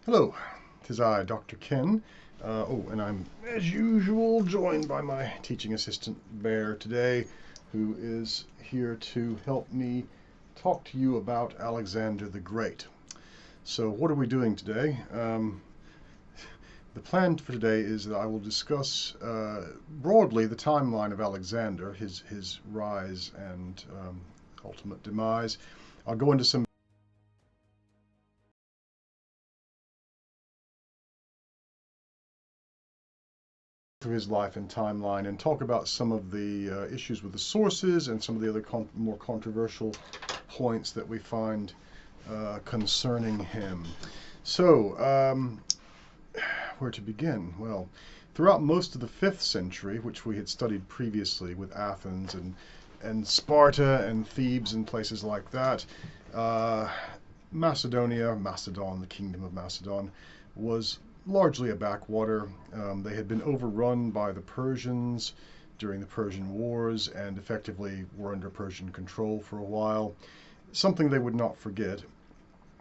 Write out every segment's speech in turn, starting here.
Hello, 'tis I, Dr. Ken. And I'm, as usual, joined by my teaching assistant, Bear, today, who is here to help me talk to you about Alexander the Great. So what are we doing today? The plan for today is that I will discuss broadly the timeline of Alexander, his rise and ultimate demise. I'll go into some of his life and timeline and talk about some of the issues with the sources and some of the other more controversial points that we find concerning him. So, where to begin? Well, throughout most of the 5th century, which we had studied previously with Athens and Sparta and Thebes and places like that, Macedon, the kingdom of Macedon, was largely a backwater. They had been overrun by the Persians during the Persian Wars and effectively were under Persian control for a while. Something they would not forget.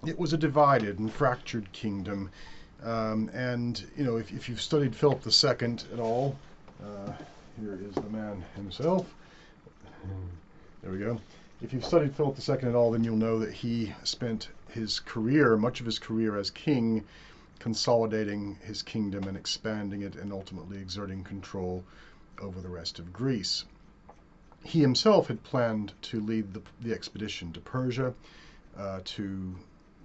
It was a divided and fractured kingdom. And, you know, if you've studied Philip II at all, here is the man himself. There we go. If you've studied Philip II at all, then you'll know that he spent his career, much of his career as king, consolidating his kingdom and expanding it and ultimately exerting control over the rest of Greece. He himself had planned to lead the expedition to Persia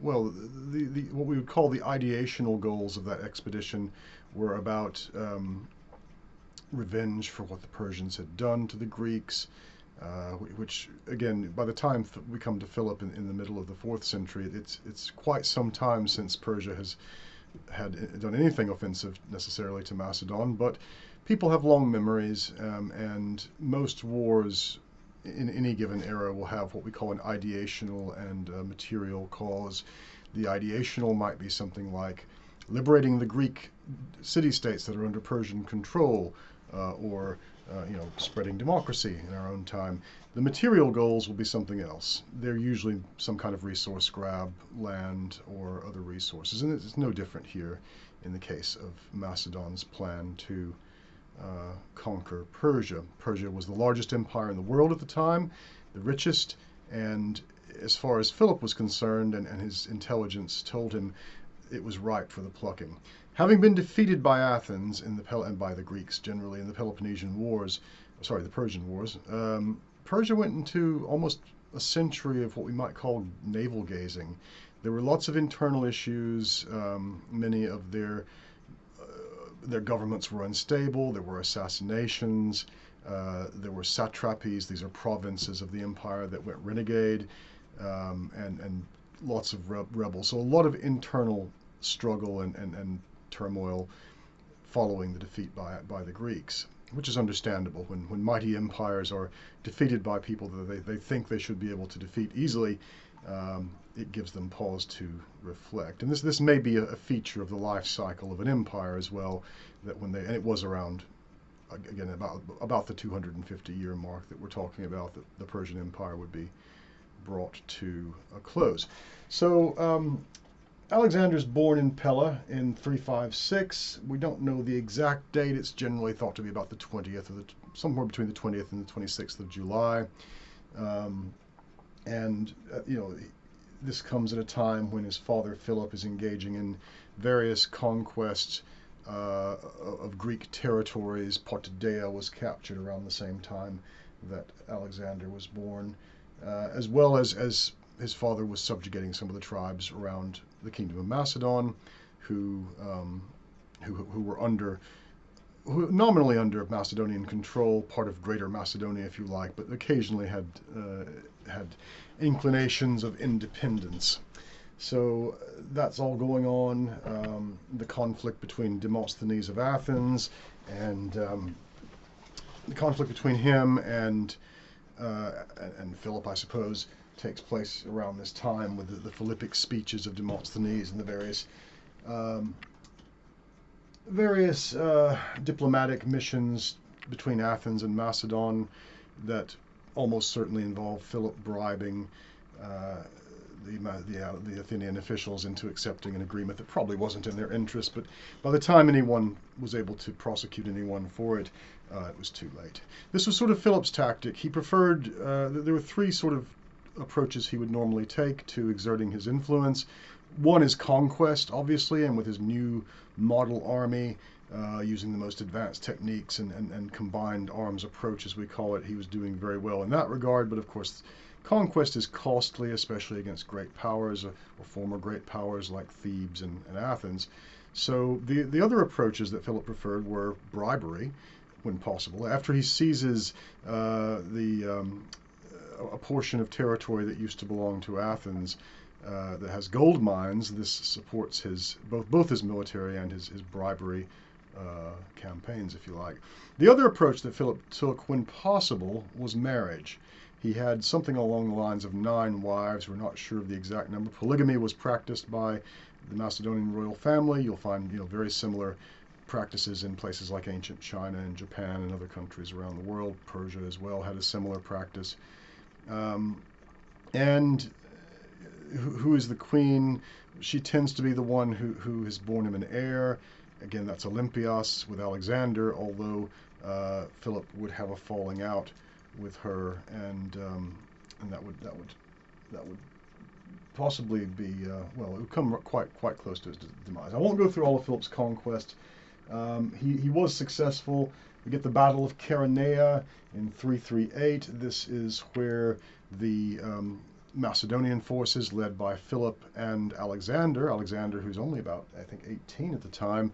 well, what we would call the ideational goals of that expedition were about revenge for what the Persians had done to the Greeks, which, again, by the time we come to Philip in the middle of the 4th century, it's quite some time since Persia had done anything offensive necessarily to Macedon, but people have long memories, and most wars in any given era will have what we call an ideational and material cause. The ideational might be something like liberating the Greek city-states that are under Persian control, or spreading democracy in our own time. The material goals will be something else. They're usually some kind of resource grab, land or other resources, and it's no different here in the case of Macedon's plan to conquer Persia. Persia was the largest empire in the world at the time, the richest, and as far as Philip was concerned, and his intelligence told him, it was ripe for the plucking. Having been defeated by Athens and by the Greeks generally in the Peloponnesian Wars, sorry, the Persian Wars, Persia went into almost a century of what we might call navel gazing. There were lots of internal issues. Many of their governments were unstable. There were assassinations. There were satrapies. These are provinces of the empire that went renegade, and lots of rebels. So a lot of internal struggle and turmoil following the defeat by the Greeks, which is understandable. When mighty empires are defeated by people that they think they should be able to defeat easily, it gives them pause to reflect. And this may be a feature of the life cycle of an empire as well, that and it was around, again, about the 250-year mark that we're talking about, that the Persian Empire would be brought to a close. So Alexander's born in Pella in 356. We don't know the exact date. It's generally thought to be about the 20th, somewhere between the 20th and the 26th of July. This comes at a time when his father Philip is engaging in various conquests of Greek territories. Potidaea was captured around the same time that Alexander was born, as well as his father was subjugating some of the tribes around the kingdom of Macedon, who were nominally under Macedonian control, part of Greater Macedonia, if you like, but occasionally had inclinations of independence. So that's all going on. The conflict between Demosthenes of Athens and the conflict between him and Philip, I suppose, takes place around this time with the Philippic speeches of Demosthenes and the various diplomatic missions between Athens and Macedon that almost certainly involve Philip bribing the Athenian officials into accepting an agreement that probably wasn't in their interest. But by the time anyone was able to prosecute anyone for it, it was too late. This was sort of Philip's tactic. He preferred, there were three sort of approaches he would normally take to exerting his influence. One is conquest, obviously, and with his new model army, using the most advanced techniques and combined arms approach, as we call it, he was doing very well in that regard. But of course, conquest is costly, especially against great powers or former great powers like Thebes and Athens. So the other approaches that Philip preferred were bribery, when possible. After he seizes a portion of territory that used to belong to Athens, that has gold mines, this supports his both his military and his bribery campaigns, if you like. The other approach that Philip took, when possible, was marriage. He had something along the lines of 9 wives. We're not sure of the exact number. Polygamy was practiced by the Macedonian royal family. You'll find, very similar practices in places like ancient China and Japan and other countries around the world. Persia as well had a similar practice. And who is the queen? She tends to be the one who has borne him an heir. Again, that's Olympias with Alexander, although Philip would have a falling out with her, and that would possibly be well, it would come quite close to his demise. I won't go through all of Philip's conquest. He was successful. We get the Battle of Chaeronea in 338. This is where the Macedonian forces, led by Philip and Alexander, who's only about, I think, 18 at the time,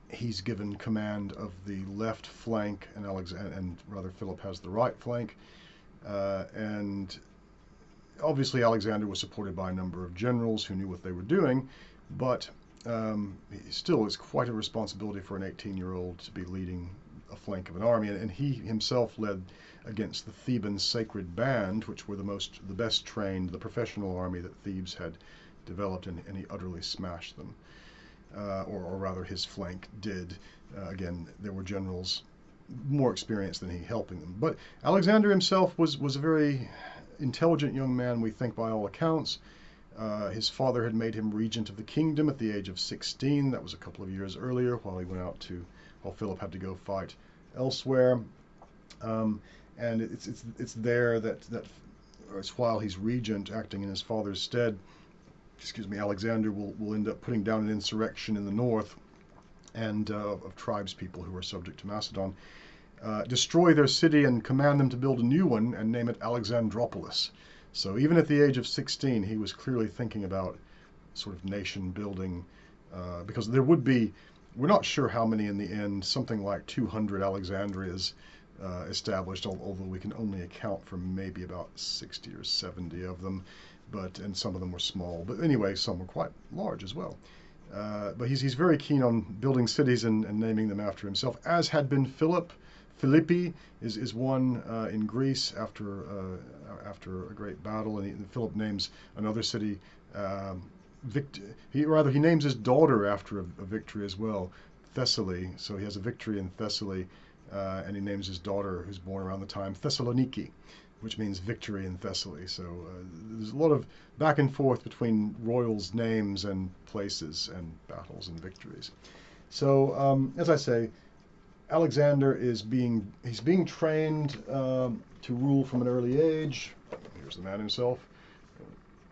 he's given command of the left flank, and rather Philip has the right flank. And obviously Alexander was supported by a number of generals who knew what they were doing, but still, it's quite a responsibility for an 18-year-old to be leading a flank of an army, and he himself led against the Theban sacred band, which were the best trained, the professional army that Thebes had developed, and he utterly smashed them. Or rather, his flank did. Again, there were generals more experienced than he helping them. But Alexander himself was a very intelligent young man, we think, by all accounts. His father had made him regent of the kingdom at the age of 16. That was a couple of years earlier, while Philip had to go fight elsewhere. And it's there that it's while he's regent, acting in his father's stead, Alexander will end up putting down an insurrection in the north, and of tribespeople who are subject to Macedon, destroy their city and command them to build a new one and name it Alexandropolis. So even at the age of 16, he was clearly thinking about sort of nation building, because there would be, we're not sure how many in the end, something like 200 Alexandrias established, although we can only account for maybe about 60 or 70 of them, and some of them were small. But anyway, some were quite large as well. But he's very keen on building cities and naming them after himself, as had been Philip. Philippi is one in Greece after a great battle, and Philip names another city. He names his daughter after a victory as well, Thessaly. So he has a victory in Thessaly, and he names his daughter, who's born around the time, Thessaloniki, which means victory in Thessaly. So there's a lot of back and forth between royals' names and places and battles and victories. So as I say, Alexander he's being trained to rule from an early age. Here's the man himself,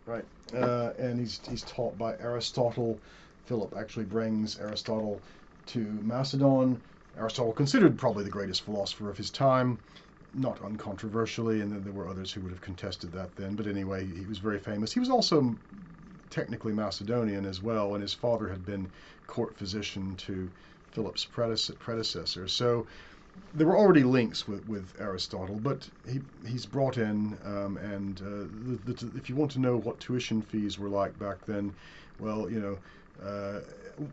right? And he's taught by Aristotle. Philip actually brings Aristotle to Macedon. Aristotle, considered probably the greatest philosopher of his time, not uncontroversially, and then there were others who would have contested that then. But anyway, he was very famous. He was also technically Macedonian as well, and his father had been court physician to Philip's predecessor. So there were already links with Aristotle, but he's brought in, if you want to know what tuition fees were like back then, well,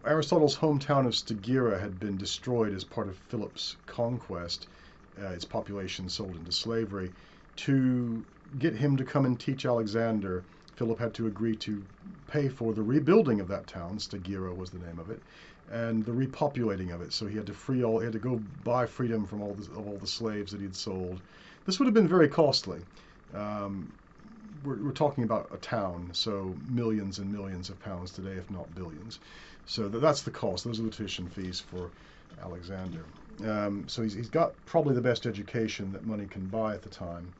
Aristotle's hometown of Stagira had been destroyed as part of Philip's conquest, its population sold into slavery. To get him to come and teach Alexander, Philip had to agree to pay for the rebuilding of that town. Stagira was the name of it, and the repopulating of it. So he had to go buy freedom from all the slaves that he'd sold. This would have been very costly. we're talking about a town, so millions and millions of pounds today, if not billions. So that's the cost. Those are the tuition fees for Alexander. So he's got probably the best education that money can buy at the time.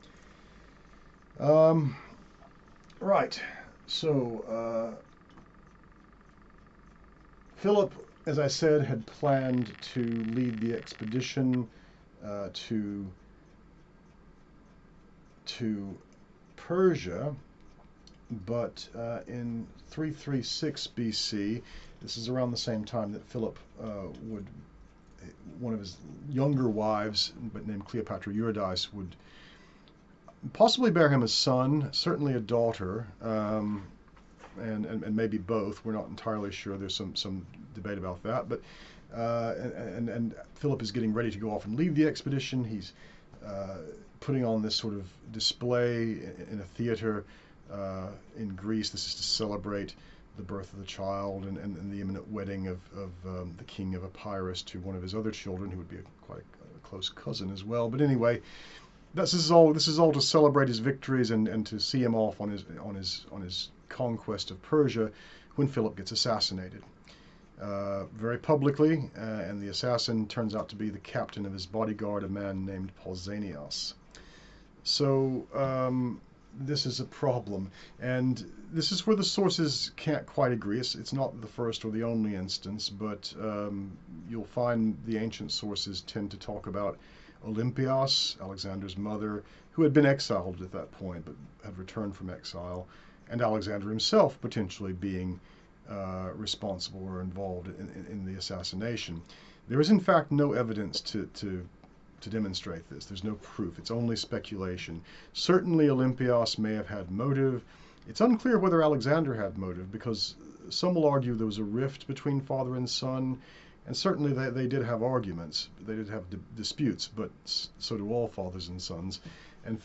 Right. So Philip, as I said, had planned to lead the expedition to Persia, but in 336 BC, this is around the same time that Philip one of his younger wives, but named Cleopatra Eurydice, would possibly bear him a son, certainly a daughter, and maybe both. We're not entirely sure. There's some debate about that. But and Philip is getting ready to go off and lead the expedition. He's putting on this sort of display in a theater in Greece. This is to celebrate the birth of the child and the imminent wedding of the king of Epirus to one of his other children, who would be quite a close cousin as well. But anyway, this is all to celebrate his victories and to see him off on his conquest of Persia when Philip gets assassinated. Very publicly, and the assassin turns out to be the captain of his bodyguard, a man named Pausanias. So this is a problem, and this is where the sources can't quite agree. It's not the first or the only instance, but you'll find the ancient sources tend to talk about Olympias, Alexander's mother, who had been exiled at that point but had returned from exile, and Alexander himself potentially being responsible or involved in the assassination. There is in fact no evidence to demonstrate this. There's no proof. It's only speculation. Certainly Olympias may have had motive. It's unclear whether Alexander had motive, because some will argue there was a rift between father and son, and certainly they did have arguments. They did have disputes, but so do all fathers and sons. And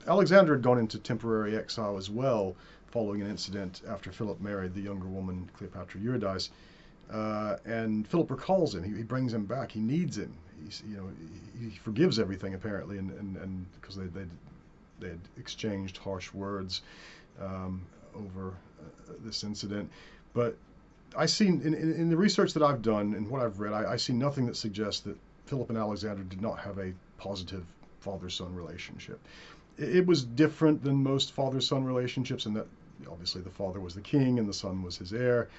Alexander had gone into temporary exile as well, following an incident after Philip married the younger woman, Cleopatra Eurydice. And Philip recalls him. He brings him back. He needs him. He forgives everything apparently, and because they had exchanged harsh words over this incident. But I see in the research that I've done and what I've read, I see nothing that suggests that Philip and Alexander did not have a positive father-son relationship. It was different than most father-son relationships in that obviously the father was the king and the son was his heir.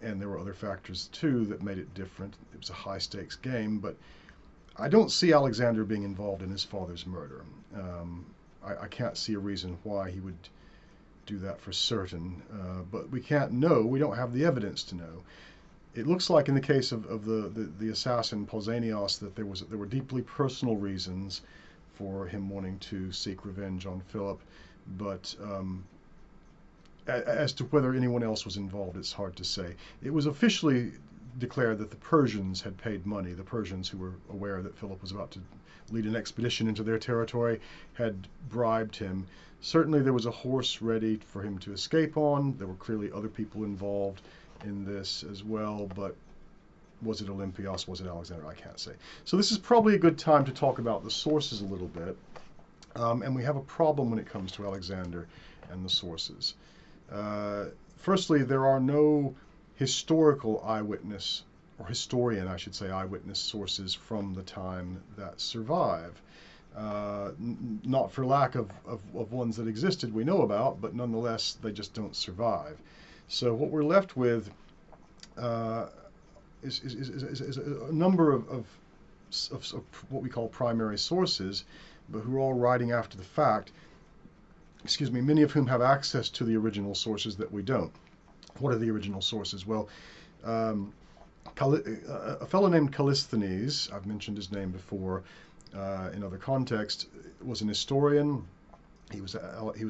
And there were other factors too that made it different. It was a high-stakes game, but I don't see Alexander being involved in his father's murder. I can't see a reason why he would do that for certain, but we can't know. We don't have the evidence to know. It looks like in the case of the assassin Pausanias that there were deeply personal reasons for him wanting to seek revenge on Philip, but as to whether anyone else was involved, it's hard to say. It was officially declared that the Persians had paid money. The Persians, who were aware that Philip was about to lead an expedition into their territory, had bribed him. Certainly there was a horse ready for him to escape on. There were clearly other people involved in this as well, but was it Olympias, was it Alexander? I can't say. So this is probably a good time to talk about the sources a little bit. And we have a problem when it comes to Alexander and the sources. Firstly, there are no historical eyewitness, or historian, I should say, eyewitness sources from the time that survive. Not for lack of ones that existed we know about, but nonetheless, they just don't survive. So what we're left with is a number of what we call primary sources, but who are all writing after the fact. Excuse me, many of whom have access to the original sources that we don't. What are the original sources? Well, a fellow named Callisthenes, I've mentioned his name before in other contexts, was an historian. He was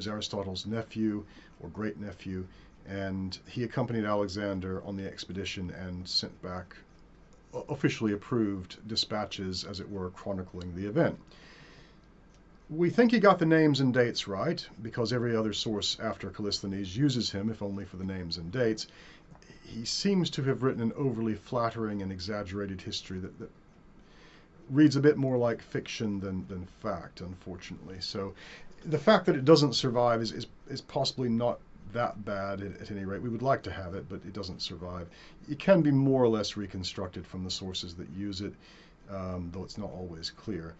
Aristotle's nephew or great nephew, and he accompanied Alexander on the expedition and sent back officially approved dispatches, as it were, chronicling the event. We think he got the names and dates right, because every other source after Callisthenes uses him, if only for the names and dates. He seems to have written an overly flattering and exaggerated history that reads a bit more like fiction than fact, unfortunately. So The fact that it doesn't survive is possibly not that bad at any rate. We would like to have it, but it doesn't survive. It can be more or less reconstructed from the sources that use it, though it's not always clear.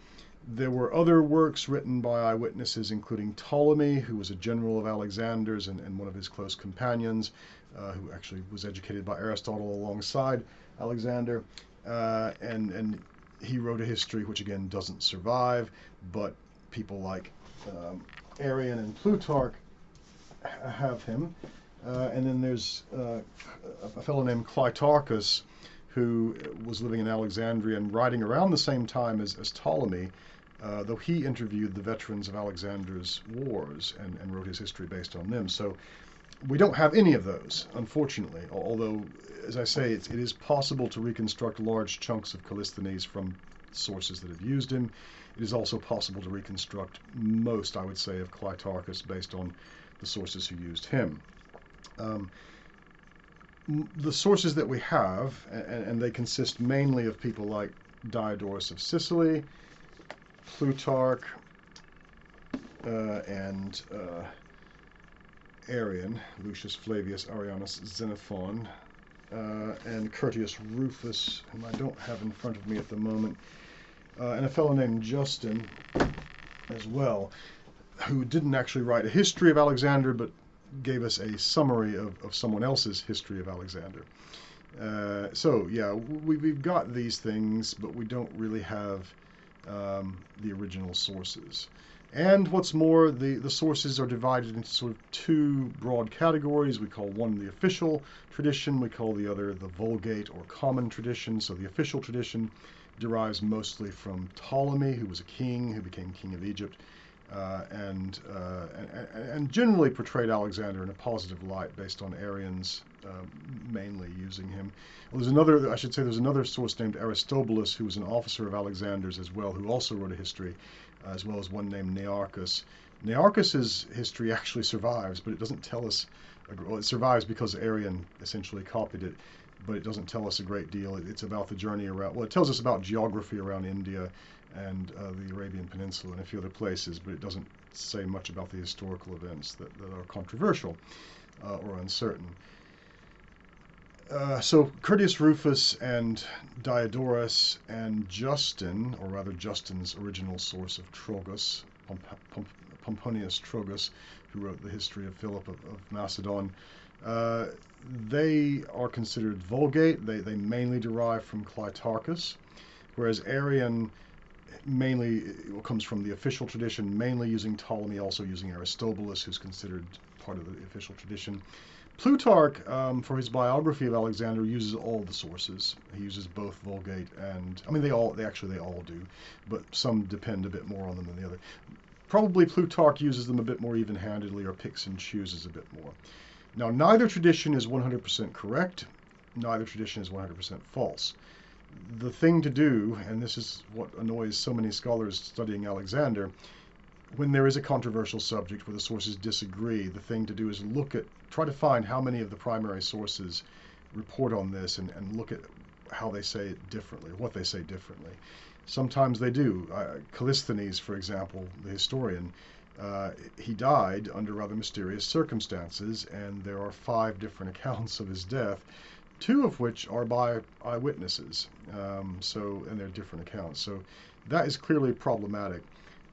There were other works written by eyewitnesses, including Ptolemy, who was a general of Alexander's and one of his close companions, who actually was educated by Aristotle alongside Alexander. And he wrote a history which, again, doesn't survive, but people like Arrian and Plutarch have him. And then there's a fellow named Clitarchus, who was living in Alexandria and writing around the same time as Ptolemy, though he interviewed the veterans of Alexander's wars and wrote his history based on them. So we don't have any of those, unfortunately, although, as I say, it is possible to reconstruct large chunks of Callisthenes from sources that have used him. It is also possible to reconstruct most, I would say, of Clitarchus based on the sources who used him. The sources that we have, and they consist mainly of people like Diodorus of Sicily, Plutarch, and Arrian, Lucius Flavius Arrianus Xenophon, and Curtius Rufus, whom I don't have in front of me at the moment, and a fellow named Justin as well, who didn't actually write a history of Alexander, but gave us a summary of someone else's history of Alexander. So yeah, we've got these things, but we don't really have the original sources. And what's more, the sources are divided into sort of two broad categories. We call one the official tradition, we call the other the Vulgate or common tradition. So the official tradition derives mostly from Ptolemy, who was a king, who became king of Egypt, and generally portrayed Alexander in a positive light based on Arrian's mainly using him. Well, there's another source named Aristobulus, who was an officer of Alexander's as well, who also wrote a history, as well as one named Nearchus. Nearchus's history actually survives, but it doesn't tell us, well, it survives because Arrian essentially copied it, but it doesn't tell us a great deal. It's about the journey around, well, it tells us about geography around India and the Arabian Peninsula and a few other places, but it doesn't say much about the historical events that are controversial or uncertain. So Curtius Rufus and Diodorus and Justin, or rather Justin's original source of Trogus, Pomponius Trogus, who wrote the history of Philip of Macedon, they are considered Vulgate. They mainly derive from Clitarchus, whereas Arrian mainly comes from the official tradition, mainly using Ptolemy, also using Aristobulus, who's considered part of the official tradition. Plutarch, for his biography of Alexander, uses all the sources. He uses both Vulgate and, I mean, they all do, but some depend a bit more on them than the other. Probably Plutarch uses them a bit more even-handedly, or picks and chooses a bit more. Now, neither tradition is 100% correct. Neither tradition is 100% false. The thing to do, and this is what annoys so many scholars studying Alexander, when there is a controversial subject where the sources disagree, the thing to do is try to find how many of the primary sources report on this and look at how they say it differently, what they say differently. Sometimes they do. Callisthenes, for example, the historian, he died under rather mysterious circumstances, and there are 5 different accounts of his death, 2 of which are by eyewitnesses, and they're different accounts. So that is clearly problematic.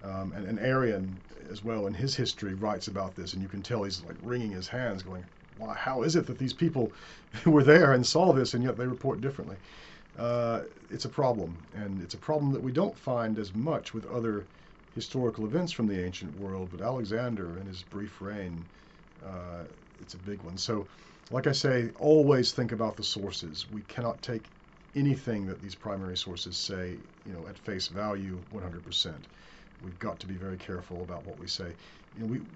And Arrian, as well, in his history, writes about this, and you can tell he's like wringing his hands, going, "Why, how is it that these people were there and saw this, and yet they report differently?" It's a problem, and it's a problem that we don't find as much with other historical events from the ancient world, but Alexander and his brief reign, it's a big one. So, like I say, always think about the sources. We cannot take anything that these primary sources say, at face value 100%. We've got to be very careful about what we say.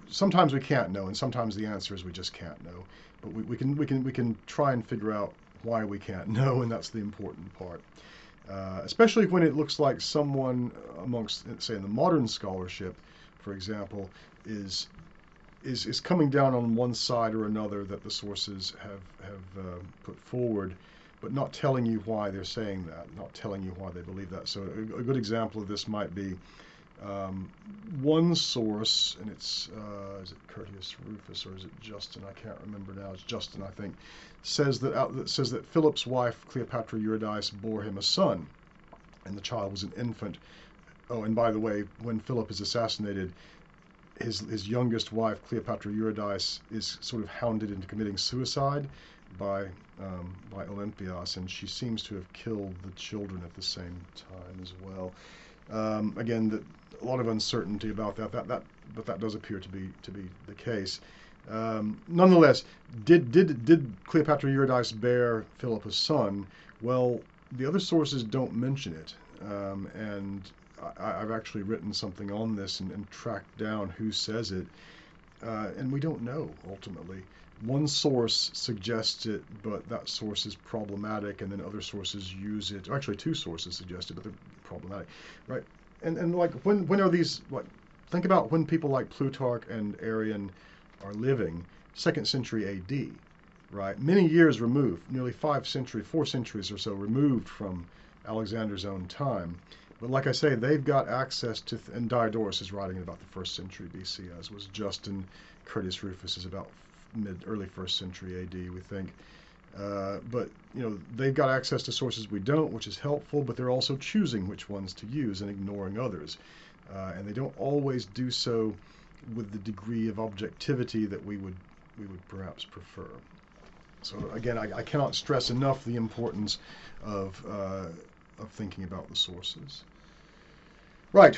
Sometimes we can't know, and sometimes the answer is we just can't know. But we can try and figure out why we can't know, and that's the important part. Especially when it looks like someone amongst, say, in the modern scholarship, for example, is coming down on one side or another that the sources have put forward, but not telling you why they're saying that, not telling you why they believe that. So a good example of this might be One source, and it's is it Curtius Rufus or is it Justin? I can't remember now. It's Justin, I think. Says that Philip's wife Cleopatra Eurydice bore him a son, and the child was an infant. Oh, and by the way, when Philip is assassinated, his youngest wife Cleopatra Eurydice is sort of hounded into committing suicide by Olympias, and she seems to have killed the children at the same time as well. Again, a lot of uncertainty about that. But that does appear to be the case. Nonetheless, did Cleopatra Eurydice bear Philip a son? Well, the other sources don't mention it, and I've actually written something on this and tracked down who says it, and we don't know ultimately. One source suggests it, but that source is problematic, and then other sources use it. Actually, two sources suggest it, but they're problematic, right? And like when are these, like, think about when people like Plutarch and Arrian are living, 2nd century AD, right? Many years removed, nearly 4 centuries or so removed from Alexander's own time. But like I say, they've got access to, and Diodorus is writing in about the 1st century BC, as was Justin. Curtius Rufus is about early 1st century AD, we think. But they've got access to sources we don't, which is helpful, but they're also choosing which ones to use and ignoring others. And they don't always do so with the degree of objectivity that we would perhaps prefer. So again, I cannot stress enough the importance of thinking about the sources. Right,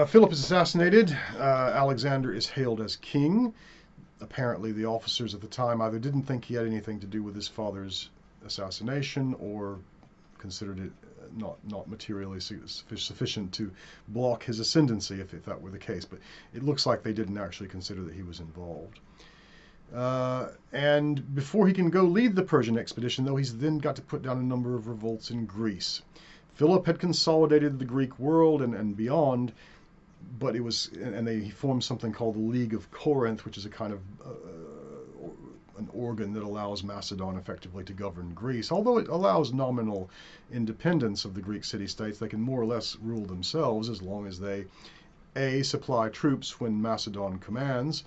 Philip is assassinated. Alexander is hailed as king. Apparently the officers at the time either didn't think he had anything to do with his father's assassination or considered it not materially sufficient to block his ascendancy, if that were the case. But it looks like they didn't actually consider that he was involved. And before he can go lead the Persian expedition, though, he's then got to put down a number of revolts in Greece. Philip had consolidated the Greek world and beyond, but it was, and he formed something called the League of Corinth, which is a kind of an organ that allows Macedon effectively to govern Greece. Although it allows nominal independence of the Greek city-states, they can more or less rule themselves as long as they, A, supply troops when Macedon commands,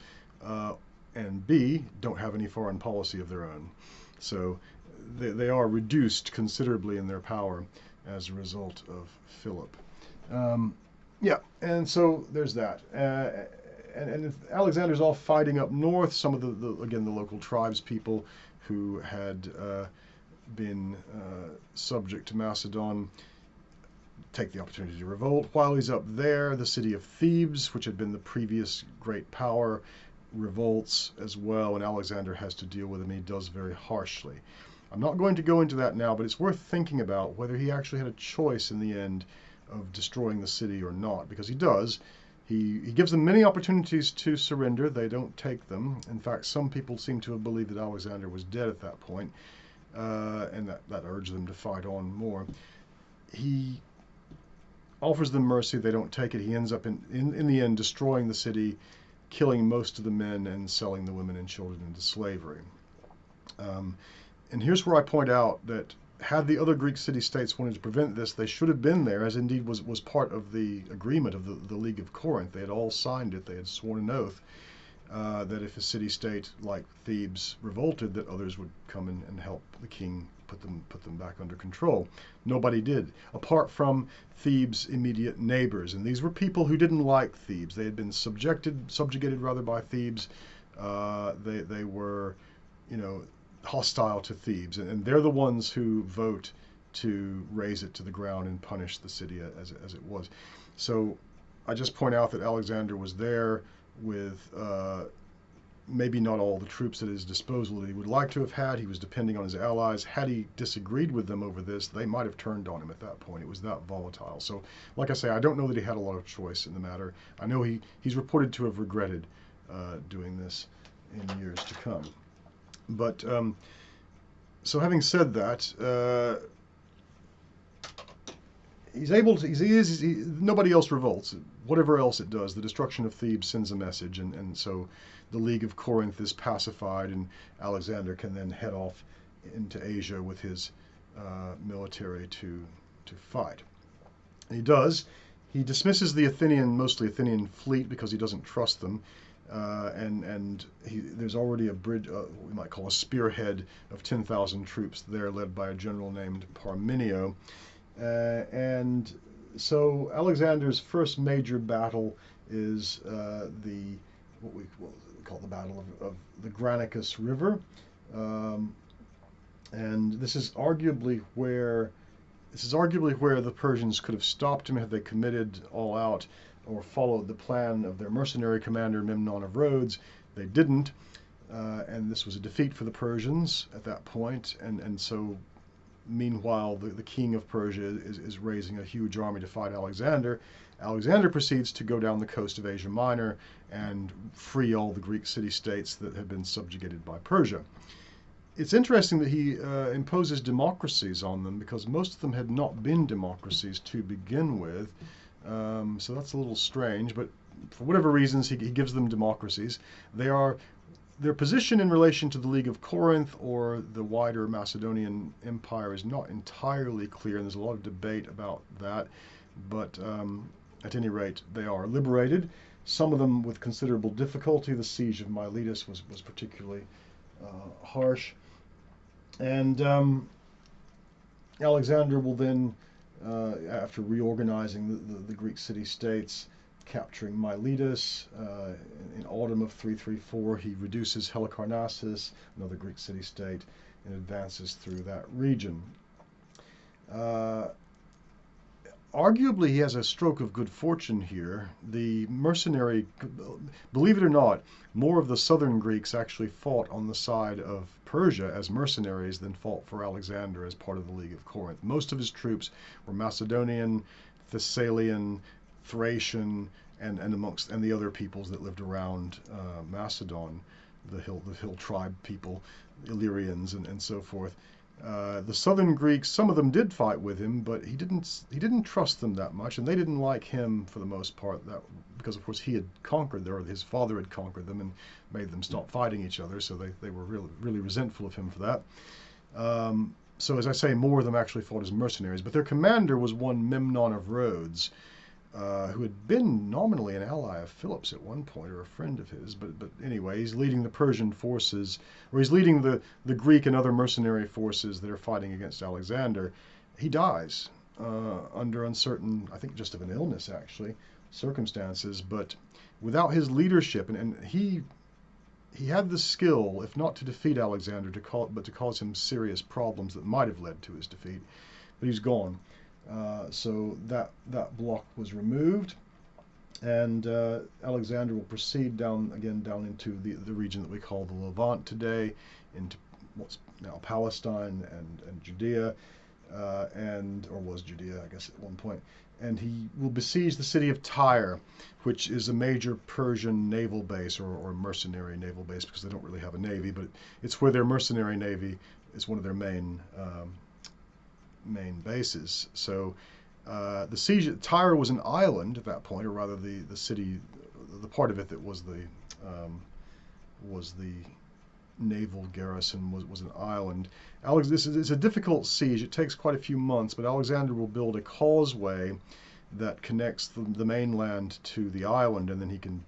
and B, don't have any foreign policy of their own. So they are reduced considerably in their power as a result of Philip. Yeah, and so there's that. And Alexander's off fighting up north. Some of the local tribes people who had been subject to Macedon take the opportunity to revolt. While he's up there, the city of Thebes, which had been the previous great power, revolts as well, and Alexander has to deal with him. He does very harshly. I'm not going to go into that now, but it's worth thinking about whether he actually had a choice in the end of destroying the city or not, because he does. He gives them many opportunities to surrender. They don't take them. In fact, some people seem to have believed that Alexander was dead at that point, and that urged them to fight on more. He offers them mercy. They don't take it. He ends up in the end destroying the city, killing most of the men, and selling the women and children into slavery. And here's where I point out that had the other Greek city-states wanted to prevent this, they should have been there, as indeed was part of the agreement of the League of Corinth. They had all signed it. They had sworn an oath that if a city-state like Thebes revolted, that others would come and help the king put them back under control. Nobody did, apart from Thebes' immediate neighbors. And these were people who didn't like Thebes. They had been subjugated rather by Thebes. They were, hostile to Thebes, and they're the ones who vote to raze it to the ground and punish the city as it was. So I just point out that Alexander was there with maybe not all the troops at his disposal that he would like to have had. He was depending on his allies. Had he disagreed with them over this, they might have turned on him at that point. It was that volatile. So like I say, I don't know that he had a lot of choice in the matter. I know he's reported to have regretted doing this in years to come. But so having said that, nobody else revolts. Whatever else it does, the destruction of Thebes sends a message, and so the League of Corinth is pacified, and Alexander can then head off into Asia with his military to fight. And he does. He dismisses the mostly Athenian fleet because he doesn't trust them. There's already a bridge, what we might call a spearhead of 10,000 troops there, led by a general named Parmenio. And so Alexander's first major battle is what we call the Battle of the Granicus River. And this is arguably where the Persians could have stopped him had they committed all out or followed the plan of their mercenary commander Memnon of Rhodes. They didn't, and this was a defeat for the Persians at that point. And so, meanwhile, the king of Persia is raising a huge army to fight Alexander. Alexander proceeds to go down the coast of Asia Minor and free all the Greek city-states that had been subjugated by Persia. It's interesting that he imposes democracies on them, because most of them had not been democracies to begin with. So that's a little strange, but for whatever reasons, he gives them democracies. Their position in relation to the League of Corinth or the wider Macedonian Empire is not entirely clear, and there's a lot of debate about that. But at any rate, they are liberated. Some of them with considerable difficulty. The siege of Miletus was particularly harsh. And Alexander will then, after reorganizing the Greek city-states, capturing Miletus, in autumn of 334, he reduces Halicarnassus, another Greek city-state, and advances through that region. Arguably, he has a stroke of good fortune here. The mercenary, believe it or not, more of the southern Greeks actually fought on the side of Persia as mercenaries than fought for Alexander as part of the League of Corinth. Most of his troops were Macedonian, Thessalian, Thracian, and the other peoples that lived around Macedon, the hill tribe people, Illyrians, and so forth. The southern Greeks, some of them did fight with him, but he didn't trust them that much, and they didn't like him for the most part, because of course he had conquered them, or his father had conquered them and made them stop fighting each other, so they were really resentful of him for that. So as I say, more of them actually fought as mercenaries, but their commander was one Memnon of Rhodes, who had been nominally an ally of Philip's at one point, or a friend of his, but anyway, he's leading the Persian forces, or he's leading the Greek and other mercenary forces that are fighting against Alexander. He dies under uncertain, I think just of an illness actually, circumstances, but without his leadership, and he had the skill, if not to defeat Alexander, but to cause him serious problems that might have led to his defeat, but he's gone. So that block was removed, and Alexander will proceed down into the region that we call the Levant today, into what's now Palestine and Judea, or was Judea, I guess, at one point. And he will besiege the city of Tyre, which is a major Persian naval base, or mercenary naval base, because they don't really have a navy, but it's where their mercenary navy is one of their main bases. So the siege at Tyre was an island at that point, or rather the city, the part of it that was the naval garrison was an island. This is a difficult siege. It takes quite a few months, but Alexander will build a causeway that connects the mainland to the island, and then he can,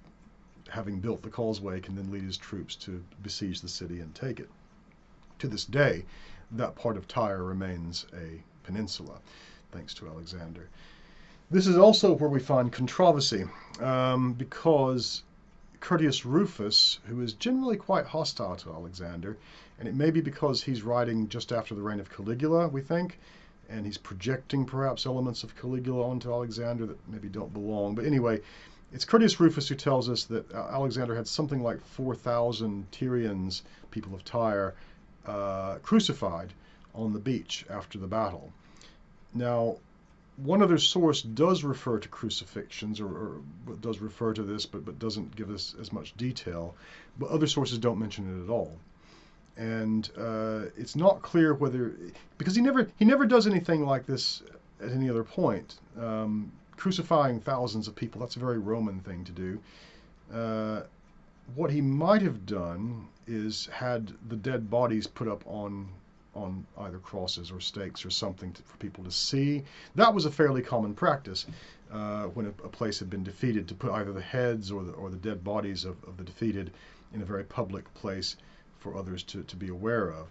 having built the causeway, can then lead his troops to besiege the city and take it. To this day, that part of Tyre remains a peninsula, thanks to Alexander. This is also where we find controversy, because Curtius Rufus, who is generally quite hostile to Alexander, and it may be because he's writing just after the reign of Caligula, we think, and he's projecting perhaps elements of Caligula onto Alexander that maybe don't belong. But anyway, it's Curtius Rufus who tells us that Alexander had something like 4,000 Tyrians, people of Tyre, crucified on the beach after the battle. Now, one other source does refer to crucifixions, or does refer to this, but doesn't give us as much detail. But other sources don't mention it at all. And it's not clear whether, because he never does anything like this at any other point. Crucifying thousands of people, that's a very Roman thing to do. What he might have done is had the dead bodies put up on either crosses or stakes or something for people to see. That was a fairly common practice. when a place had been defeated, to put either the heads or the dead bodies of the defeated in a very public place for others to be aware of.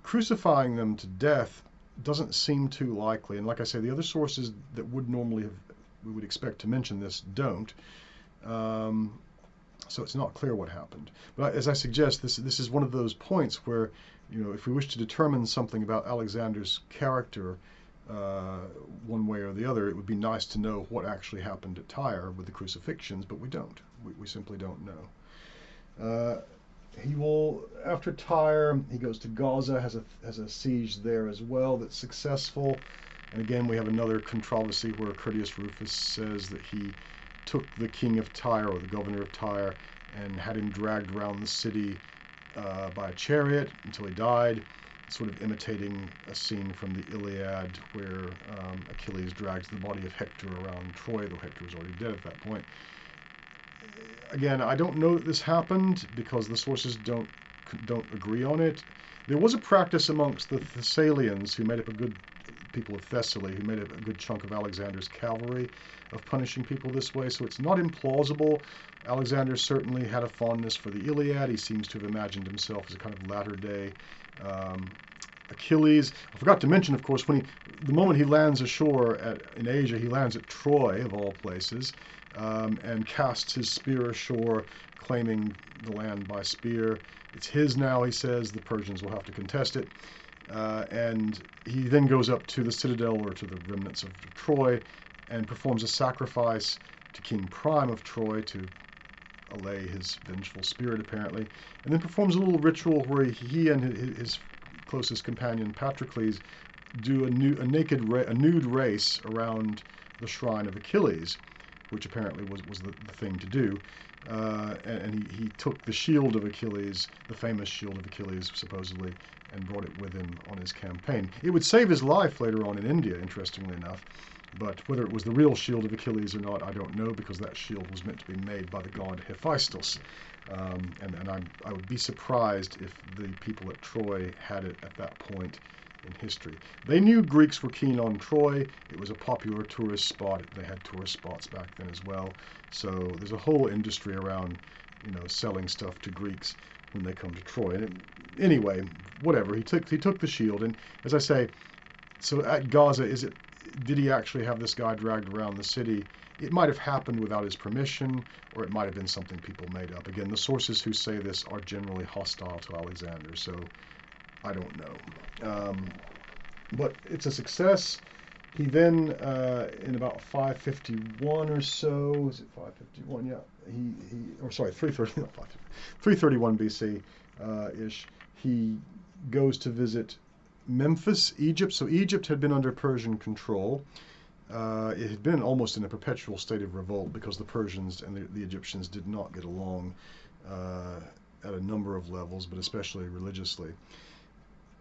Crucifying them to death doesn't seem too likely, and like I say, the other sources that would normally have, we would expect to mention this, don't. So it's not clear what happened. But as I suggest, this is one of those points where, if we wish to determine something about Alexander's character, one way or the other, it would be nice to know what actually happened at Tyre with the crucifixions, but we don't. We simply don't know. He will, after Tyre, he goes to Gaza, has a siege there as well that's successful. And again, we have another controversy where Curtius Rufus says that he took the king of Tyre, or the governor of Tyre, and had him dragged around the city by a chariot until he died, sort of imitating a scene from the Iliad where Achilles drags the body of Hector around Troy, though Hector was already dead at that point. Again, I don't know that this happened because the sources don't agree on it. There was a practice amongst the Thessalians, who made up people of Thessaly, who made up a good chunk of Alexander's cavalry, of punishing people this way, so it's not implausible. Alexander certainly had a fondness for the Iliad. He seems to have imagined himself as a kind of latter-day Achilles. I forgot to mention, of course, the moment he lands ashore in Asia, he lands at Troy, of all places, and casts his spear ashore, claiming the land by spear. It's his now, he says. The Persians will have to contest it. And he then goes up to the citadel, or to the remnants of Troy, and performs a sacrifice to King Priam of Troy to allay his vengeful spirit, apparently, and then performs a little ritual where he and his closest companion Patroclus do a nude race around the shrine of Achilles, which apparently was the thing to do. And he took the shield of Achilles, the famous shield of Achilles, supposedly, and brought it with him on his campaign. It would save his life later on in India, interestingly enough. But whether it was the real shield of Achilles or not, I don't know, because that shield was meant to be made by the god Hephaestus. And I would be surprised if the people at Troy had it at that point in history. They knew Greeks were keen on Troy. It was a popular tourist spot. They had tourist spots back then as well. So there's a whole industry around, selling stuff to Greeks when they come to Troy. And anyway, whatever. He took the shield, and as I say, so at Gaza, did he actually have this guy dragged around the city? It might have happened without his permission, or it might have been something people made up. Again, the sources who say this are generally hostile to Alexander, so I don't know. But it's a success. He then, in about 551 or so, is it 551? Yeah, 330, not 550, 331 BC ish. He goes to visit Memphis, Egypt. So Egypt had been under Persian control. It had been almost in a perpetual state of revolt because the Persians and the Egyptians did not get along at a number of levels, but especially religiously.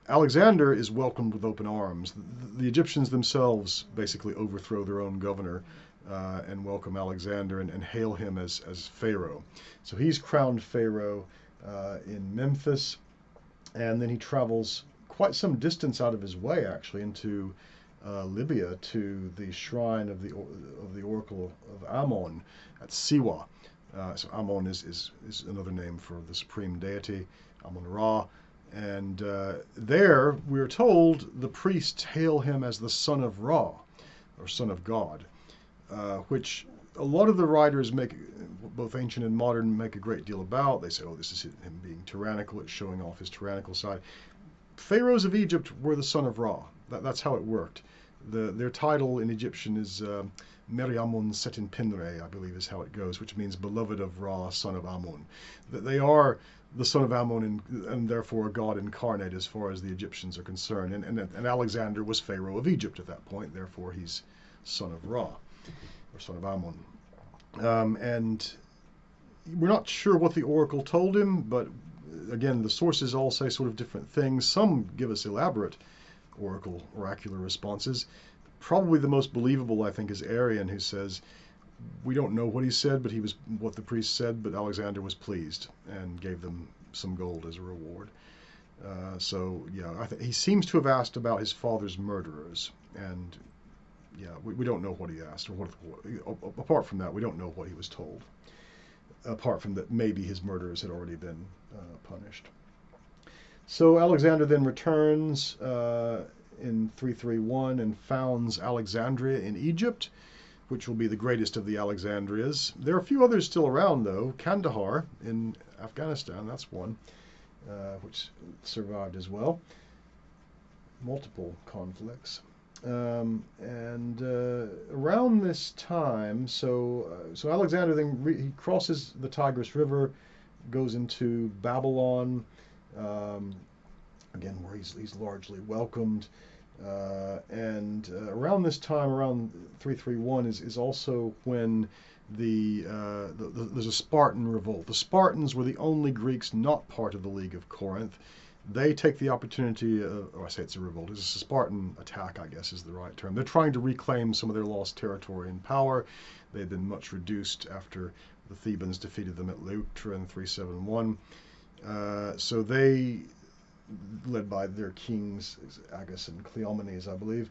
Alexander is welcomed with open arms. The Egyptians themselves basically overthrow their own governor and welcome Alexander and hail him as Pharaoh. So he's crowned Pharaoh in Memphis, and then he travels quite some distance out of his way, actually, into Libya, to the shrine of the oracle of Ammon at Siwa. So Ammon is another name for the supreme deity, Ammon-Ra. And there, we're told, the priests hail him as the son of Ra, or son of God, which a lot of the writers, both ancient and modern, make a great deal about. They say, oh, this is him being tyrannical, it's showing off his tyrannical side. Pharaohs of Egypt were the son of Ra. That's how it worked. Their title in Egyptian is Meriamun Setin Pinre, I believe is how it goes, which means beloved of Ra, son of Amun. They are the son of Amun and therefore a god incarnate as far as the Egyptians are concerned. And Alexander was Pharaoh of Egypt at that point, therefore he's son of Ra, or son of Amun. And we're not sure what the oracle told him, but again, the sources all say sort of different things. Some give us elaborate oracular responses. Probably the most believable, I think, is Arian, who says, we don't know what he said, but what the priest said, but Alexander was pleased and gave them some gold as a reward. So, yeah, he seems to have asked about his father's murderers, and yeah, we don't know what he asked, or apart from that, we don't know what he was told. Apart from that, maybe his murderers had already been punished. So Alexander then returns in 331 and founds Alexandria in Egypt, which will be the greatest of the Alexandrias. There are a few others still around, though. Kandahar in Afghanistan, that's one, which survived as well. Multiple conflicts. And around this time, so Alexander then he crosses the Tigris River, goes into Babylon, again where he's largely welcomed. And around this time, around 331, is also when there's a Spartan revolt. The Spartans were the only Greeks not part of the League of Corinth. They take the opportunity, or I say it's a revolt, it's a Spartan attack, I guess is the right term. They're trying to reclaim some of their lost territory and power. They'd been much reduced after the Thebans defeated them at Leuctra in 371. So they, led by their kings, Agis and Cleomenes, I believe,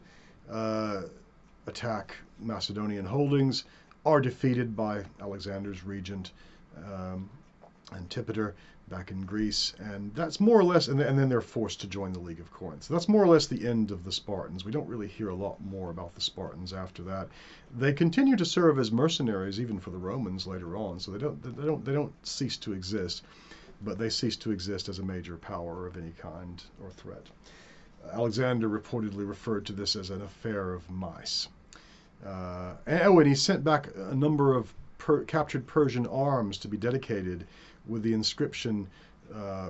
attack Macedonian holdings, are defeated by Alexander's regent, Antipater, back in Greece, and that's more or less, and then they're forced to join the League of Corinth. So that's more or less the end of the Spartans. We don't really hear a lot more about the Spartans after that. They continue to serve as mercenaries even for the Romans later on, so they don't cease to exist, but they cease to exist as a major power of any kind or threat. Alexander reportedly referred to this as an affair of mice. And he sent back a number of captured Persian arms to be dedicated with the inscription,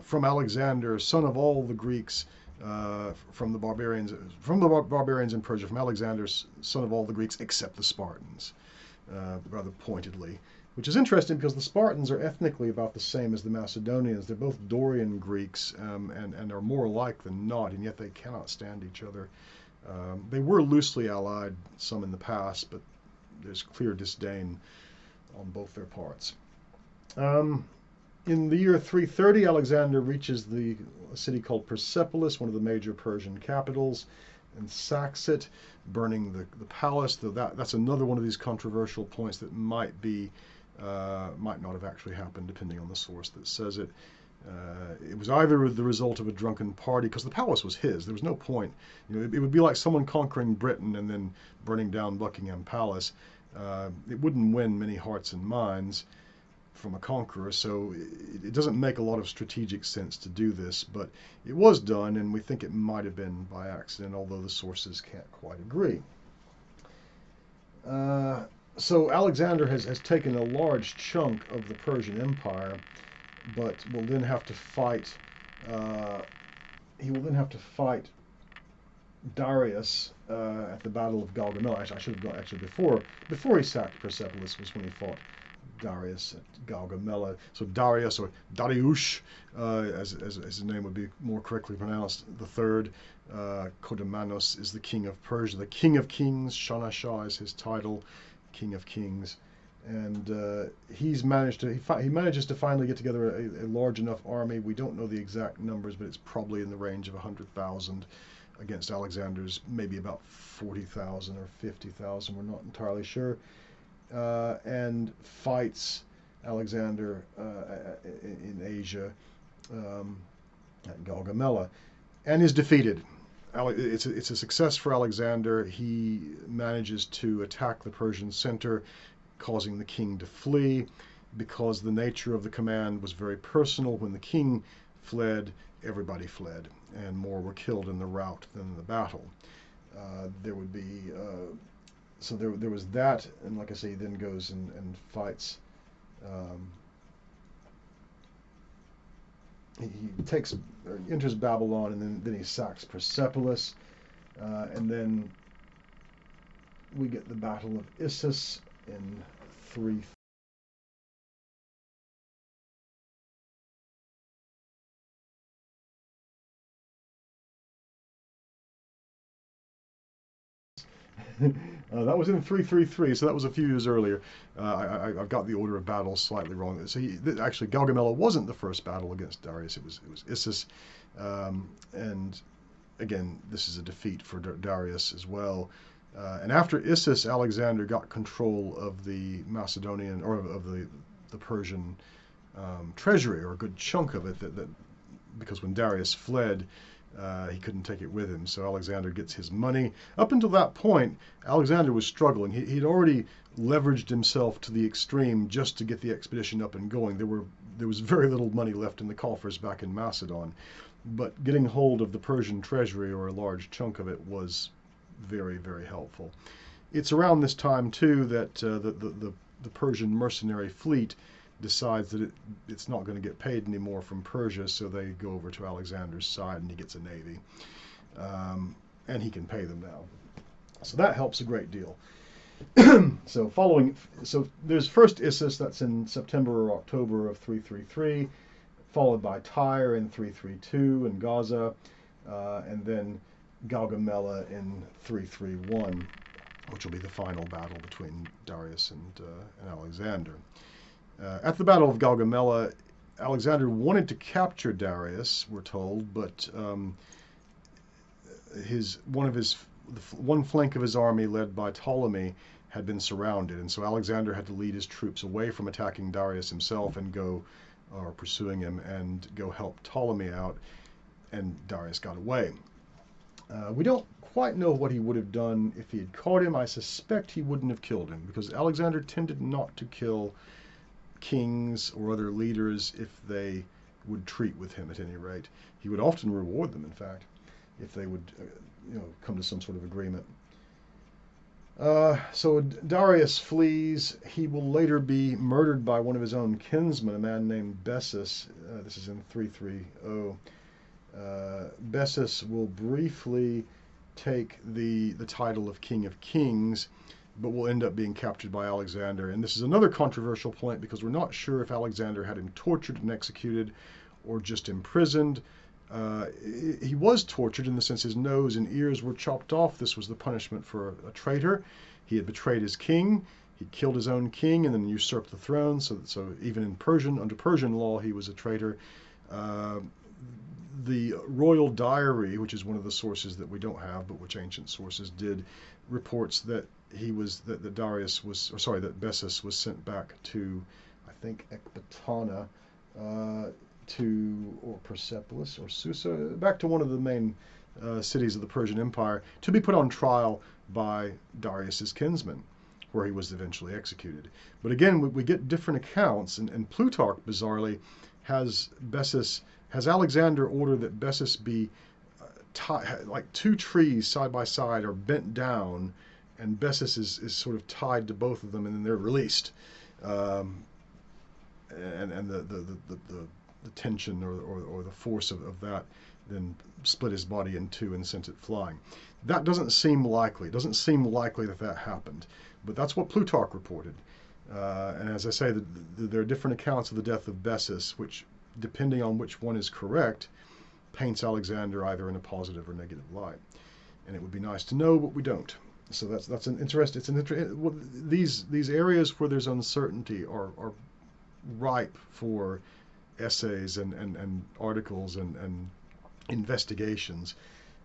from Alexander, son of all the Greeks, from the barbarians in Persia, from Alexander, son of all the Greeks, except the Spartans, rather pointedly. Which is interesting because the Spartans are ethnically about the same as the Macedonians. They're both Dorian Greeks, and are more alike than not, and yet they cannot stand each other. They were loosely allied, some in the past, but there's clear disdain on both their parts. In the year 330, Alexander reaches a city called Persepolis, one of the major Persian capitals, and sacks it, burning the palace. Though that's another one of these controversial points that might not have actually happened, depending on the source that says it. It was either the result of a drunken party, because the palace was his. There was no point. It would be like someone conquering Britain and then burning down Buckingham Palace. It wouldn't win many hearts and minds from a conqueror, so it doesn't make a lot of strategic sense to do this, but it was done, and we think it might have been by accident, although the sources can't quite agree. So Alexander has taken a large chunk of the Persian Empire, but will then have to fight. He will then have to fight Darius at the Battle of Gaugamela. I should have gone before he sacked Persepolis was when he fought Darius at Gaugamela. So Darius, or Dariush, as his name would be more correctly pronounced, the third. Kodomanos is the king of Persia, the king of kings. Shah is his title, king of kings. And he manages to finally get together a large enough army. We don't know the exact numbers, but it's probably in the range of 100,000 against Alexander's maybe about 40,000 or 50,000. We're not entirely sure. And fights Alexander in Asia at Gaugamela, and is defeated. It's a success for Alexander. He manages to attack the Persian center, causing the king to flee, because the nature of the command was very personal. When the king fled, everybody fled, and more were killed in the rout than in the battle. There would be so there was that, and like I say, he then goes and fights. He enters Babylon, and then he sacks Persepolis, and then we get the Battle of Issus in 3. That was in 333, so that was a few years earlier. I've got the order of battle slightly wrong. So actually, Gaugamela wasn't the first battle against Darius. It was Issus, and again, this is a defeat for Darius as well. And after Issus, Alexander got control of the Macedonian, or of the Persian treasury, or a good chunk of it, because when Darius fled, he couldn't take it with him. So Alexander gets his money. Up until that point, Alexander was struggling. He'd already leveraged himself to the extreme just to get the expedition up and going. There was very little money left in the coffers back in Macedon. But getting hold of the Persian treasury, or a large chunk of it, was very, very helpful. It's around this time, too, that the Persian mercenary fleet decides that it's not going to get paid anymore from Persia, so they go over to Alexander's side, and he gets a navy. And he can pay them now. So that helps a great deal. So there's first Issus, that's in September or October of 333, followed by Tyre in 332 and Gaza, and then Gaugamela in 331, which will be the final battle between Darius and Alexander. At the Battle of Gaugamela, Alexander wanted to capture Darius, we're told, but one flank of his army, led by Ptolemy, had been surrounded, and so Alexander had to lead his troops away from attacking Darius himself and pursuing him, and go help Ptolemy out, and Darius got away. We don't quite know what he would have done if he had caught him. I suspect he wouldn't have killed him, because Alexander tended not to kill kings or other leaders if they would treat with him, at any rate. He would often reward them, in fact, if they would come to some sort of agreement. So Darius flees. He will later be murdered by one of his own kinsmen, a man named Bessus. This is in 330. Bessus will briefly take the title of King of Kings, but will end up being captured by Alexander. And this is another controversial point, because we're not sure if Alexander had him tortured and executed, or just imprisoned. He was tortured, in the sense his nose and ears were chopped off. This was the punishment for a traitor. He had betrayed his king. He killed his own king and then usurped the throne. So even under Persian law, he was a traitor. The royal diary, which is one of the sources that we don't have, but which ancient sources did, reports that that Bessus was sent back to, I think, Ecbatana, or Persepolis or Susa, back to one of the main cities of the Persian Empire, to be put on trial by Darius's kinsmen, where he was eventually executed. But again, we get different accounts, and Plutarch, bizarrely, has Alexander order that Bessus be like two trees side by side, or bent down, and Bessus is sort of tied to both of them, and then they're released. And the tension or the force of that then split his body in two and sent it flying. That doesn't seem likely. It doesn't seem likely that happened, but that's what Plutarch reported. And as I say, there are different accounts of the death of Bessus, which, depending on which one is correct, paints Alexander either in a positive or negative light. And it would be nice to know, but we don't. So that's an interest. These areas where there's uncertainty are ripe for essays and articles and investigations,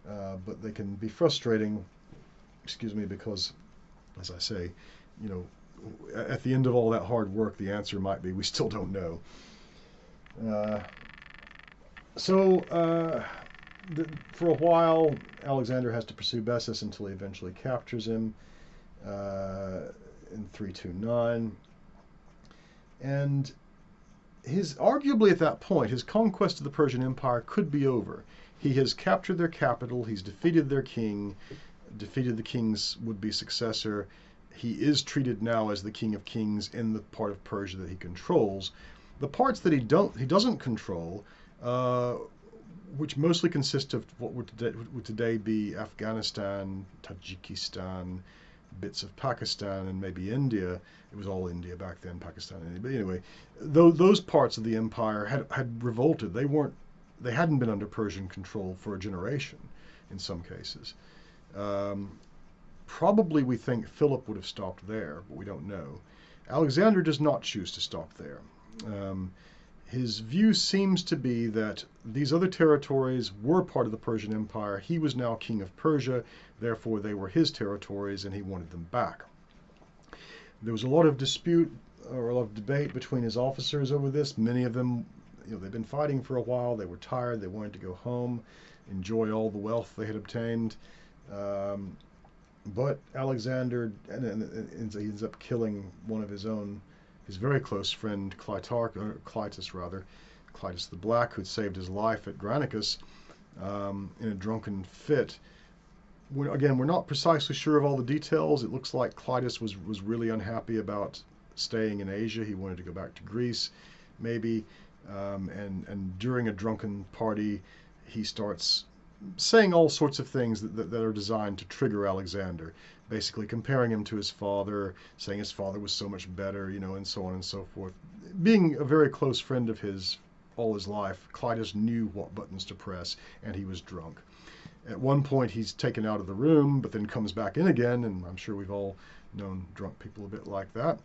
but they can be frustrating, because, as I say, at the end of all that hard work, the answer might be we still don't know. For a while, Alexander has to pursue Bessus until he eventually captures him in 329. And arguably at that point, his conquest of the Persian Empire could be over. He has captured their capital, he's defeated their king, defeated the king's would-be successor. He is treated now as the King of Kings in the part of Persia that he controls. The parts that he doesn't control, which mostly consist of what would today be Afghanistan, Tajikistan, bits of Pakistan, and maybe India. It was all India back then, Pakistan, India. But anyway, those parts of the empire had revolted. They hadn't been under Persian control for a generation, in some cases. Probably we think Philip would have stopped there, but we don't know. Alexander does not choose to stop there. his view seems to be that these other territories were part of the Persian Empire. He was now king of Persia, therefore they were his territories, and he wanted them back. There was a lot of dispute or a lot of debate between his officers over this. Many of them, they'd been fighting for a while. They were tired. They wanted to go home, enjoy all the wealth they had obtained. But Alexander ends up killing one of his very close friend, Clytus the Black, who'd saved his life at Granicus in a drunken fit. Again, we're not precisely sure of all the details. It looks like Clytus was really unhappy about staying in Asia. He wanted to go back to Greece, maybe. And during a drunken party, he starts saying all sorts of things that are designed to trigger Alexander, basically comparing him to his father, saying his father was so much better, and so on and so forth. Being a very close friend of his all his life, Clytus knew what buttons to press, and he was drunk. At one point, he's taken out of the room, but then comes back in again, and I'm sure we've all known drunk people a bit like that.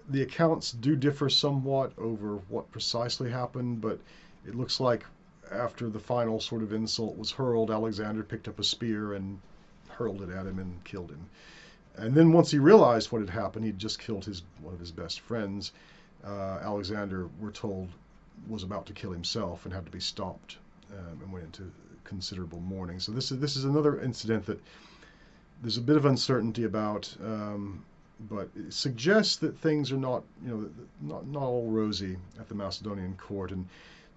The accounts do differ somewhat over what precisely happened, but it looks like after the final sort of insult was hurled, Alexander picked up a spear and hurled it at him and killed him. And then once he realized what had happened, he'd just killed one of his best friends. Alexander, we're told, was about to kill himself and had to be stopped and went into considerable mourning. So this is another incident that there's a bit of uncertainty about, but it suggests that things are not all rosy at the Macedonian court. And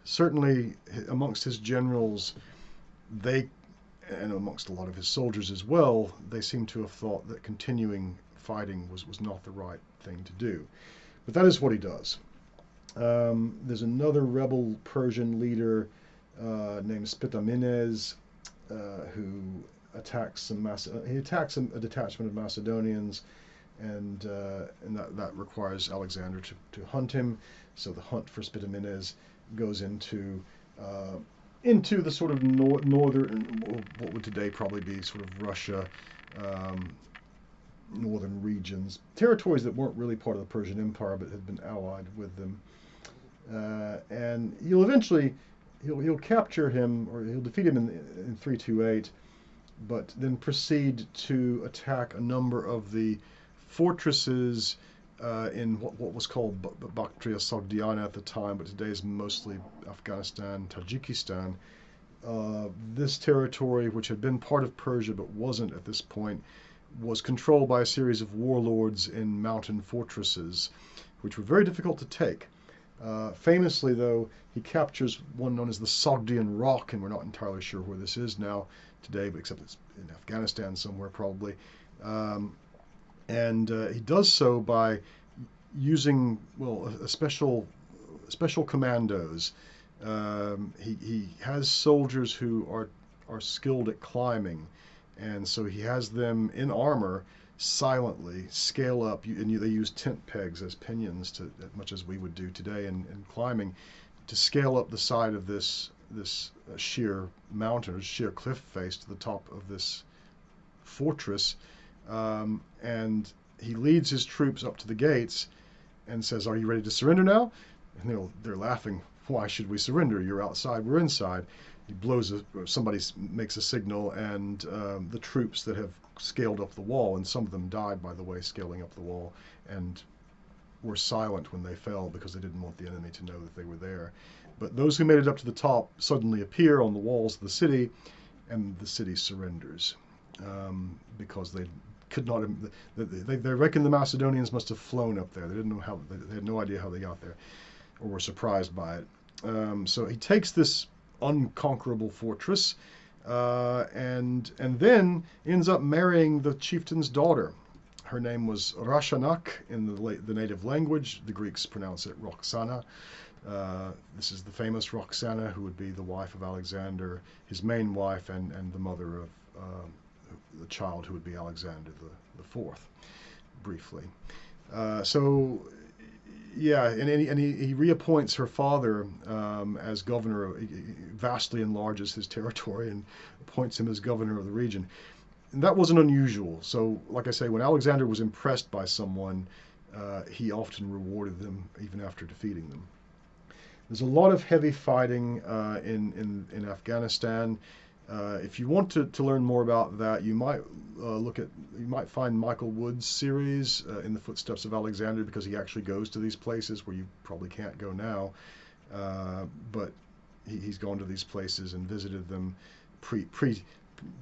certainly amongst his generals, and amongst a lot of his soldiers as well, they seem to have thought that continuing fighting was not the right thing to do. But that is what he does. There's another rebel Persian leader named Spitamenes who attacks a detachment of Macedonians, and that requires Alexander to hunt him. So the hunt for Spitamenes goes into the sort of northern, what would today probably be sort of Russia, northern regions, territories that weren't really part of the Persian Empire but had been allied with them. And he'll capture him, or he'll defeat him in 328, but then proceed to attack a number of the fortresses in what was called Bactria Sogdiana at the time, but today is mostly Afghanistan, Tajikistan. This territory, which had been part of Persia but wasn't at this point, was controlled by a series of warlords in mountain fortresses, which were very difficult to take. Famously, though, he captures one known as the Sogdian Rock, and we're not entirely sure where this is now today, but except it's in Afghanistan somewhere probably. And he does so by using, a special commandos. He has soldiers who are skilled at climbing, and so he has them in armor silently scale up, and they use tent pegs as pinions, much as we would do today in climbing, to scale up the side of this sheer mountain, or sheer cliff face to the top of this fortress. And he leads his troops up to the gates and says, "Are you ready to surrender now?" And they're laughing. "Why should we surrender? You're outside, we're inside." He somebody makes a signal, and the troops that have scaled up the wall, and some of them died, by the way, scaling up the wall, and were silent when they fell because they didn't want the enemy to know that they were there. But those who made it up to the top suddenly appear on the walls of the city, and the city surrenders because they could not. They reckon the Macedonians must have flown up there. They didn't know how. They had no idea how they got there, or were surprised by it. So he takes this unconquerable fortress, and then ends up marrying the chieftain's daughter. Her name was Rashanak in the native language. The Greeks pronounce it Roxana. This is the famous Roxana, who would be the wife of Alexander, his main wife, and the mother of the child who would be Alexander the Fourth, briefly. Yeah, and he reappoints her father as governor. He vastly enlarges his territory and appoints him as governor of the region. And that wasn't unusual. So, like I say, when Alexander was impressed by someone, he often rewarded them even after defeating them. There's a lot of heavy fighting in Afghanistan. If you want to learn more about that, you might you might find Michael Wood's series in the footsteps of Alexander, because he actually goes to these places where you probably can't go now. But he's gone to these places and visited them pre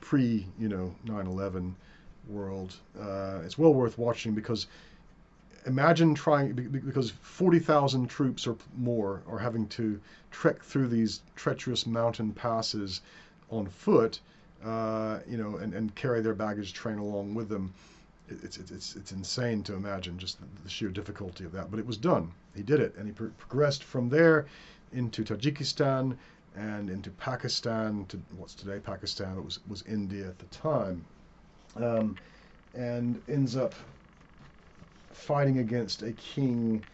9/11 world. It's well worth watching, because imagine trying, because 40,000 troops or more are having to trek through these treacherous mountain passes on foot, and carry their baggage train along with them. It's insane to imagine just the sheer difficulty of that. But it was done. He did it, and he progressed from there into Tajikistan and into Pakistan, to what's today Pakistan. It was India at the time, and ends up fighting against a king,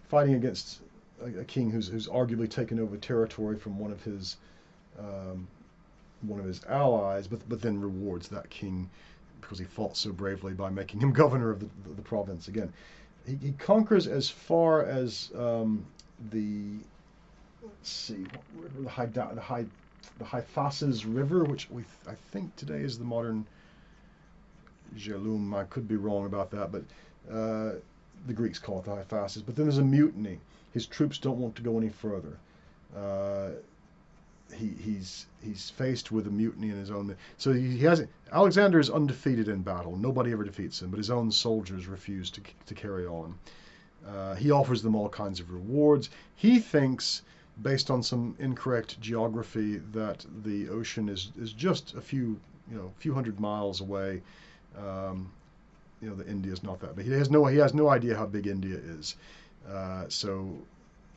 fighting against a king who's arguably taken over territory from one of his allies, but then rewards that king because he fought so bravely by making him governor of the province again. He conquers as far as the Hyphasis River, which I think today is the modern Jalum. I could be wrong about that, but the Greeks call it the Hyphasis. But then there's a mutiny. His troops don't want to go any further. He's faced with a mutiny in his own. So Alexander is undefeated in battle. Nobody ever defeats him, but his own soldiers refuse to carry on. He offers them all kinds of rewards. He thinks, based on some incorrect geography, that the ocean is just a few hundred miles away. The India is not that big. He has no idea how big India is. So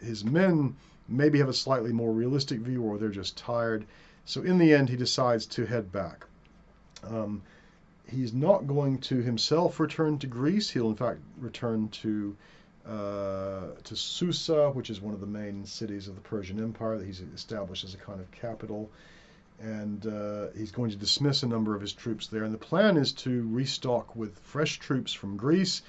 his men maybe have a slightly more realistic view, or they're just tired. So in the end, he decides to head back. He's not going to himself return to Greece. He'll in fact return to Susa, which is one of the main cities of the Persian Empire that he's established as a kind of capital. And he's going to dismiss a number of his troops there. And the plan is to restock with fresh troops from Greece,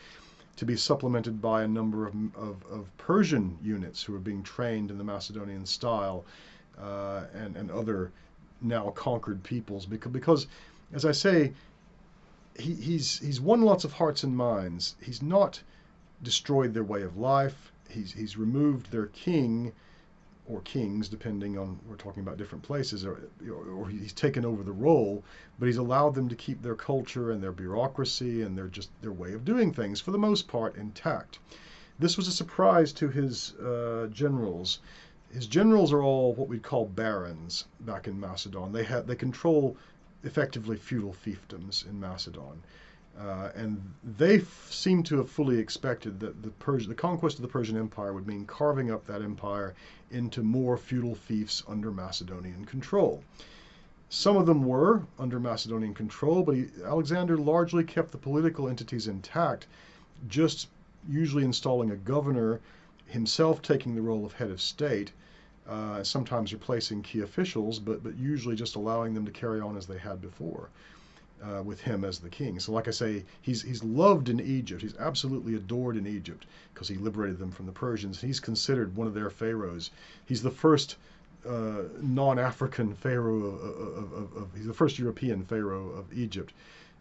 to be supplemented by a number of Persian units who are being trained in the Macedonian style, and other now conquered peoples. Because as I say, he's won lots of hearts and minds. He's not destroyed their way of life. He's removed their king, or kings, depending on, we're talking about different places, or he's taken over the role, but he's allowed them to keep their culture and their bureaucracy and their way of doing things, for the most part, intact. This was a surprise to his generals. His generals are all what we'd call barons back in Macedon. They control effectively feudal fiefdoms in Macedon. And they seem to have fully expected that the conquest of the Persian Empire would mean carving up that empire into more feudal fiefs under Macedonian control. Some of them were under Macedonian control, but Alexander largely kept the political entities intact, just usually installing a governor, himself taking the role of head of state, sometimes replacing key officials, but usually just allowing them to carry on as they had before. With him as the king. So like I say, he's loved in Egypt. He's absolutely adored in Egypt because he liberated them from the Persians. He's considered one of their pharaohs. He's the first non-African pharaoh he's the first European pharaoh of Egypt.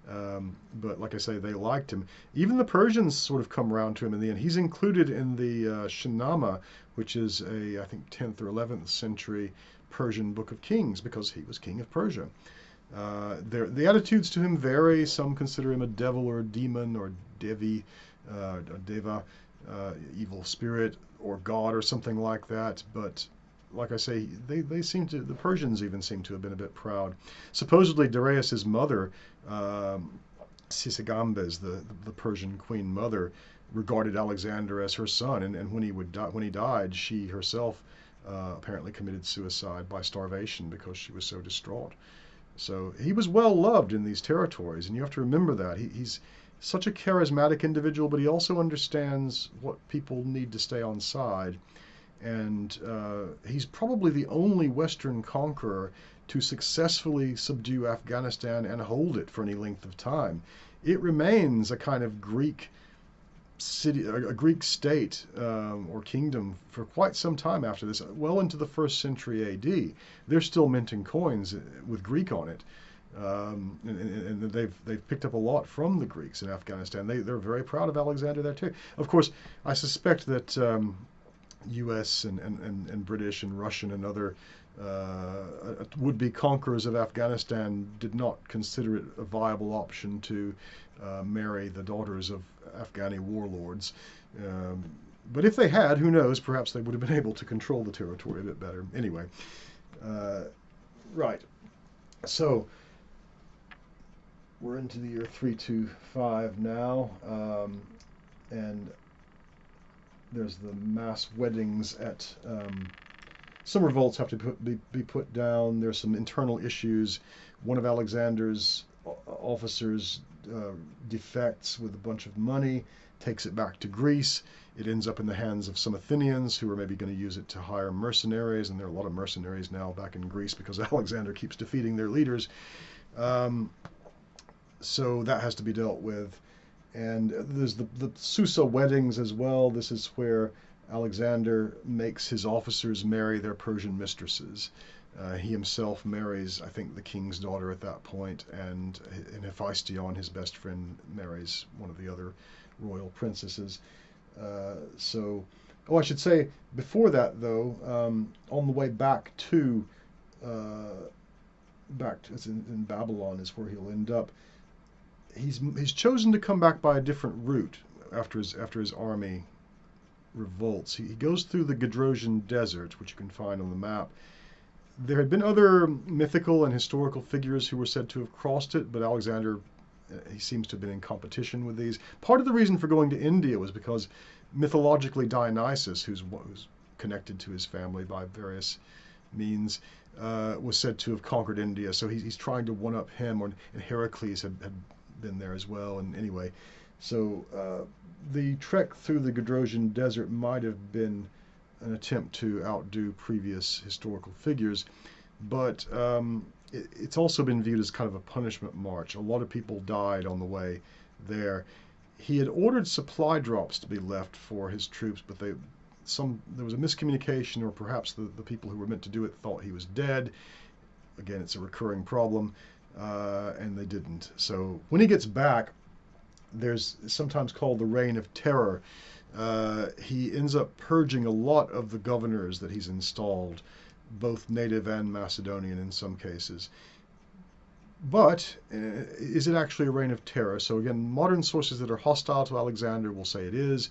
But like I say, they liked him. Even the Persians sort of come around to him in the end. He's included in the Shahnameh, which is I think 10th or 11th century Persian book of Kings, because he was king of Persia. The attitudes to him vary. Some consider him a devil or a demon or devi, a deva, evil spirit or god or something like that. But like I say, they seem to, the Persians even seem to have been a bit proud. Supposedly Darius's mother, Sisygambes, the Persian queen mother, regarded Alexander as her son, and when he died, she herself apparently committed suicide by starvation because she was so distraught. So he was well loved in these territories, and you have to remember that. He's such a charismatic individual, but he also understands what people need to stay on side. And he's probably the only Western conqueror to successfully subdue Afghanistan and hold it for any length of time. It remains a kind of Greek city, a Greek state or kingdom for quite some time after this, well into the 1st century AD. They're still minting coins with Greek on it. And they've picked up a lot from the Greeks in Afghanistan. They're very proud of Alexander there too. Of course, I suspect that U.S. and British and Russian and other would-be conquerors of Afghanistan did not consider it a viable option to marry the daughters of Afghani warlords. But if they had, who knows, perhaps they would have been able to control the territory a bit better. Anyway, right. So we're into the year 325 now, and there's the mass weddings at some revolts have to be put down. There's some internal issues. One of Alexander's officers defects with a bunch of money, takes it back to Greece. It ends up in the hands of some Athenians who are maybe going to use it to hire mercenaries, and there are a lot of mercenaries now back in Greece because Alexander keeps defeating their leaders. So that has to be dealt with. And there's the Susa weddings as well. This is where Alexander makes his officers marry their Persian mistresses. He himself marries, I think, the king's daughter at that point, and Hephaestion, his best friend, marries one of the other royal princesses. I should say, before that, though, on the way back to in Babylon is where he'll end up. He's chosen to come back by a different route after his army revolts. He goes through the Gedrosian Desert, which you can find on the map. There had been other mythical and historical figures who were said to have crossed it, but Alexander, he seems to have been in competition with these. Part of the reason for going to India was because mythologically Dionysus, who's connected to his family by various means, was said to have conquered India. So he's trying to one-up him, and Heracles had been there as well. And anyway, so the trek through the Gedrosian Desert might have been an attempt to outdo previous historical figures, but it's also been viewed as kind of a punishment march. A lot of people died on the way there. He had ordered supply drops to be left for his troops, but there was a miscommunication, or perhaps the people who were meant to do it thought he was dead. Again, it's a recurring problem, and they didn't. So when he gets back, there's sometimes called the Reign of Terror. He ends up purging a lot of the governors that he's installed, both native and Macedonian in some cases. But is it actually a reign of terror? So again, modern sources that are hostile to Alexander will say it is.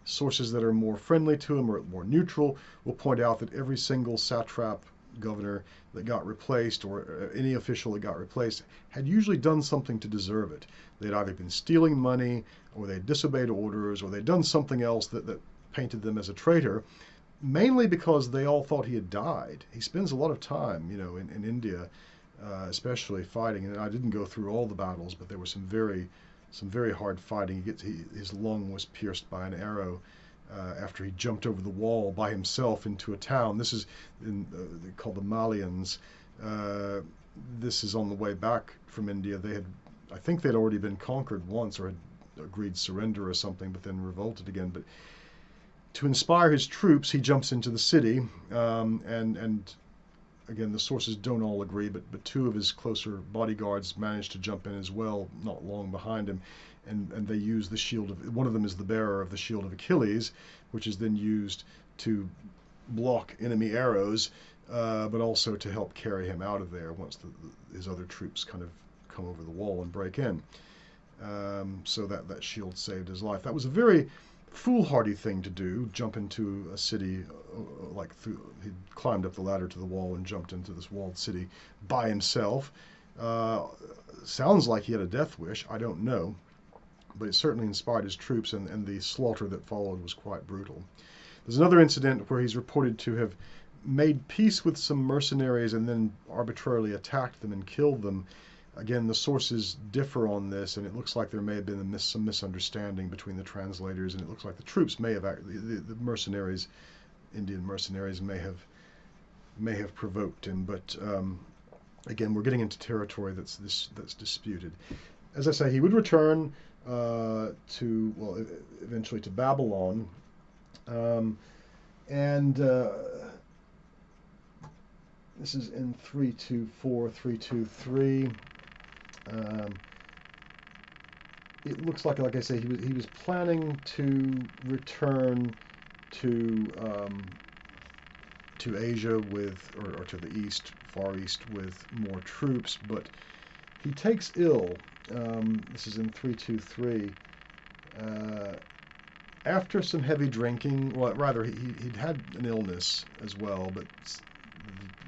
Sources that are more friendly to him or more neutral will point out that every single satrap governor that got replaced, or any official that got replaced, had usually done something to deserve it. They'd either been stealing money, or they'd disobeyed orders, or they'd done something else that painted them as a traitor, mainly because they all thought he had died. He spends a lot of time, in India, especially fighting. And I didn't go through all the battles, but there was some very hard fighting. His lung was pierced by an arrow after he jumped over the wall by himself into a town. This is called the Malians. This is on the way back from India. I think they'd already been conquered once, or had agreed surrender or something, but then revolted again. But to inspire his troops, he jumps into the city, and again, the sources don't all agree, but two of his closer bodyguards manage to jump in as well, not long behind him, and they use the shield of, one of them is the bearer of the shield of Achilles, which is then used to block enemy arrows, but also to help carry him out of there once his other troops kind of come over the wall and break in. So that shield saved his life. That was a very foolhardy thing to do, jump into a city, he climbed up the ladder to the wall and jumped into this walled city by himself. Sounds like he had a death wish, I don't know, but it certainly inspired his troops, and the slaughter that followed was quite brutal. There's another incident where he's reported to have made peace with some mercenaries and then arbitrarily attacked them and killed them. Again, the sources differ on this, and it looks like there may have been some misunderstanding between the translators, and it looks like the troops may have the mercenaries, Indian mercenaries, may have provoked him. But again, we're getting into territory that's disputed. As I say, he would return to, well, eventually to Babylon, and this is in 324, 323. It looks like I say, he was planning to return to Asia with, or to the east, Far East, with more troops, but he takes ill. This is in 323. After some heavy drinking, well, rather, he'd had an illness as well, but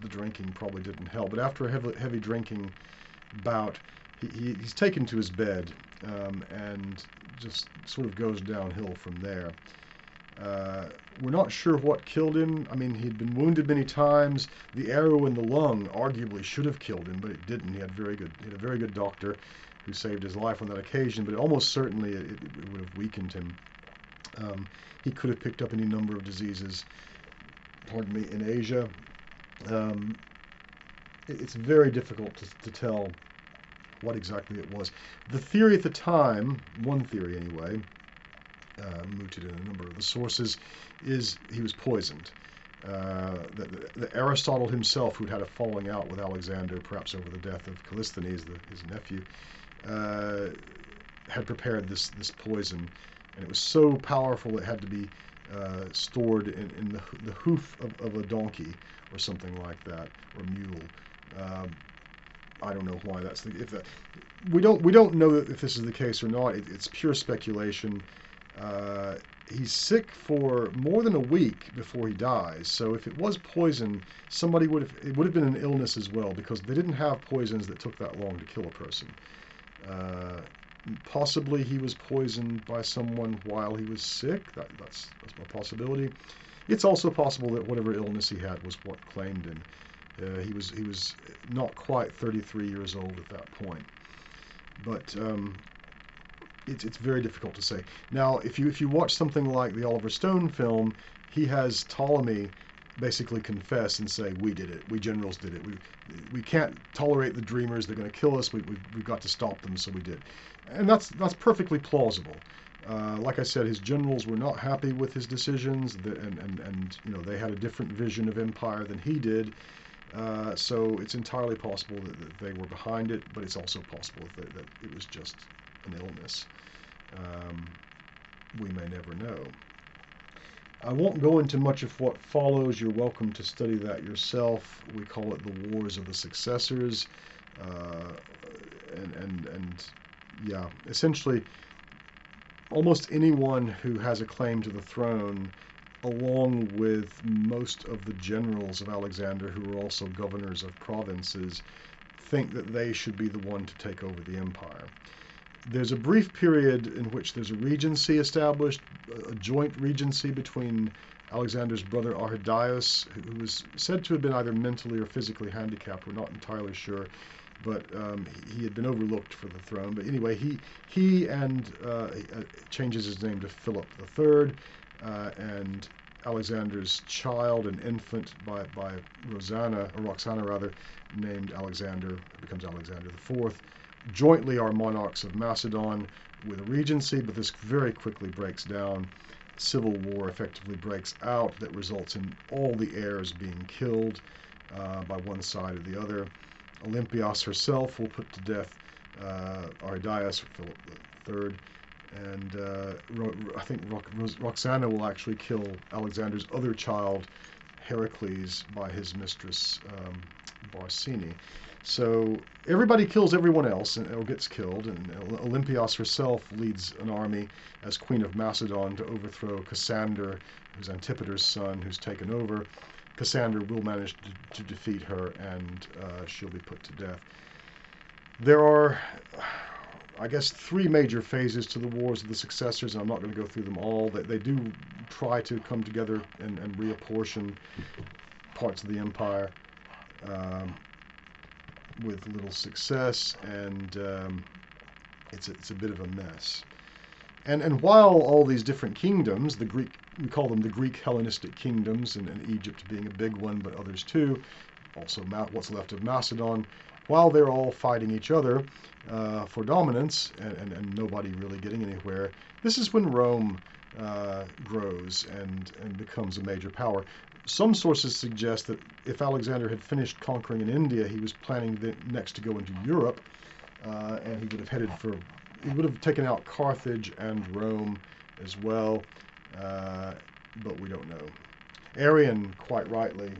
the drinking probably didn't help. But after a heavy drinking bout, he's taken to his bed, and just sort of goes downhill from there. We're not sure what killed him. I mean, he'd been wounded many times. The arrow in the lung arguably should have killed him, but it didn't. He had a very good doctor who saved his life on that occasion, but almost certainly it would have weakened him. He could have picked up any number of diseases, pardon me, in Asia. It's very difficult to tell what exactly it was. The theory at the time, one theory anyway, mooted in a number of the sources, is he was poisoned. The Aristotle himself, who'd had a falling out with Alexander, perhaps over the death of Callisthenes, his nephew, had prepared this poison, and it was so powerful it had to be stored in the hoof of a donkey or something like that, or mule. I don't know why that's we don't know if this is the case or not. It's pure speculation. He's sick for more than a week before he dies. So if it was poison, it would have been an illness as well, because they didn't have poisons that took that long to kill a person. Possibly he was poisoned by someone while he was sick. That's a possibility. It's also possible that whatever illness he had was what claimed him. He was not quite 33 years old at that point, but it's very difficult to say. Now, if you watch something like the Oliver Stone film, he has Ptolemy basically confess and say, "We did it. We generals did it. We can't tolerate the dreamers. They're going to kill us. We've got to stop them, so we did." And that's perfectly plausible. Like I said, his generals were not happy with his decisions, and they had a different vision of empire than he did. So it's entirely possible that they were behind it, but it's also possible that it was just an illness. We may never know. I won't go into much of what follows. You're welcome to study that yourself. We call it the Wars of the Successors. Yeah, essentially, almost anyone who has a claim to the throne, along with most of the generals of Alexander, who were also governors of provinces, think that they should be the one to take over the empire. There's a brief period in which there's a regency established, a joint regency between Alexander's brother Arrhidaeus, who was said to have been either mentally or physically handicapped. We're not entirely sure, but he had been overlooked for the throne. But anyway, he changes his name to Philip III, and Alexander's child, an infant by Roxana rather, named Alexander, becomes Alexander IV. Jointly are monarchs of Macedon with a regency, but this very quickly breaks down. Civil war effectively breaks out that results in all the heirs being killed by one side or the other. Olympias herself will put to death Arrhidaeus, Philip III, and I think Roxana will actually kill Alexander's other child, Heracles, by his mistress Barsine. So everybody kills everyone else or gets killed, and Olympias herself leads an army as Queen of Macedon to overthrow Cassander, who's Antipater's son, who's taken over. Cassander will manage to defeat her, and she'll be put to death. There are, I guess, three major phases to the Wars of the Successors, and I'm not going to go through them all. They do try to come together and reapportion parts of the empire, with little success, and it's a bit of a mess. And while all these different kingdoms, we call them the Greek Hellenistic kingdoms, and Egypt being a big one, but others too, also what's left of Macedon, while they're all fighting each other for dominance and nobody really getting anywhere. This is when Rome grows and becomes a major power. Some sources suggest that if Alexander had finished conquering in India, he was planning next to go into Europe, and he would have taken out Carthage and Rome as well, but we don't know. Arian, quite rightly,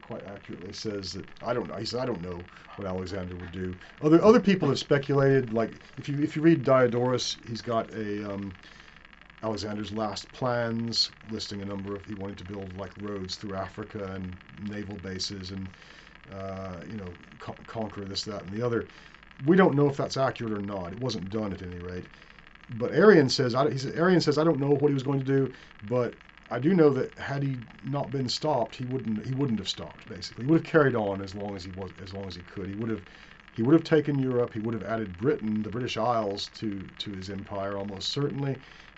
quite accurately says that I don't know. He says I don't know what Alexander would do. Other people have speculated. Like if you read Diodorus, he's got Alexander's last plans, listing a number of he wanted to build like roads through Africa and naval bases and conquer this, that, and the other. We don't know if that's accurate or not. It wasn't done at any rate. But Arian says I don't know what he was going to do, but I do know that had he not been stopped, he wouldn't have stopped. Basically, he would have carried on as long as he could. He would have taken Europe. He would have added Britain, the British Isles, to his empire almost certainly,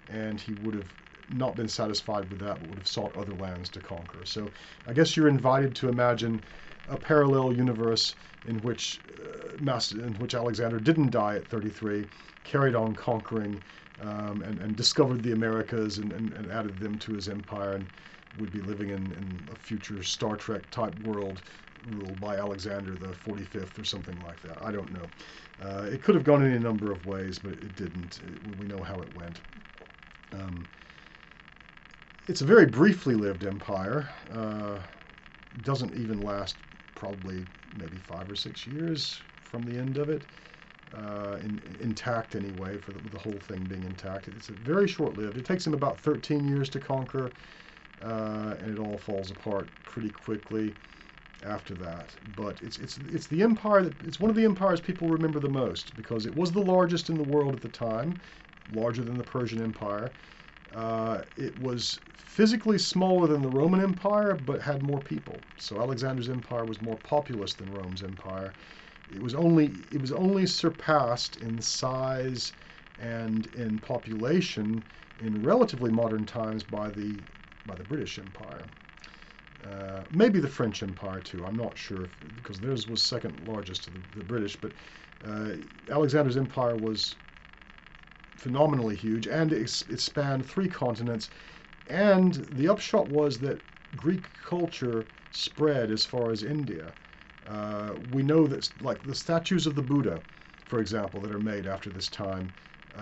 and he would have not been satisfied with that, but would have sought other lands to conquer. So I guess you're invited to imagine a parallel universe in which Alexander didn't die at 33, carried on conquering, and discovered the Americas and added them to his empire, and would be living in a future Star Trek type world ruled by Alexander the 45th or something like that. I don't know. It could have gone any number of ways, but it didn't. We know how it went. It's a very briefly lived empire. Doesn't even last probably maybe 5 or 6 years from the end of it. Intact anyway, with the whole thing being intact. It's very short-lived. It takes him about 13 years to conquer, and it all falls apart pretty quickly after that. But it's the empire it's one of the empires people remember the most because it was the largest in the world at the time, larger than the Persian Empire. It was physically smaller than the Roman Empire, but had more people. So Alexander's empire was more populous than Rome's empire. It was only surpassed in size and in population in relatively modern times by the British Empire. Maybe the French Empire too. I'm not sure because theirs was second largest to the British. But Alexander's empire was phenomenally huge, and it spanned 3 continents. And the upshot was that Greek culture spread as far as India. We know that, like the statues of the Buddha, for example, that are made after this time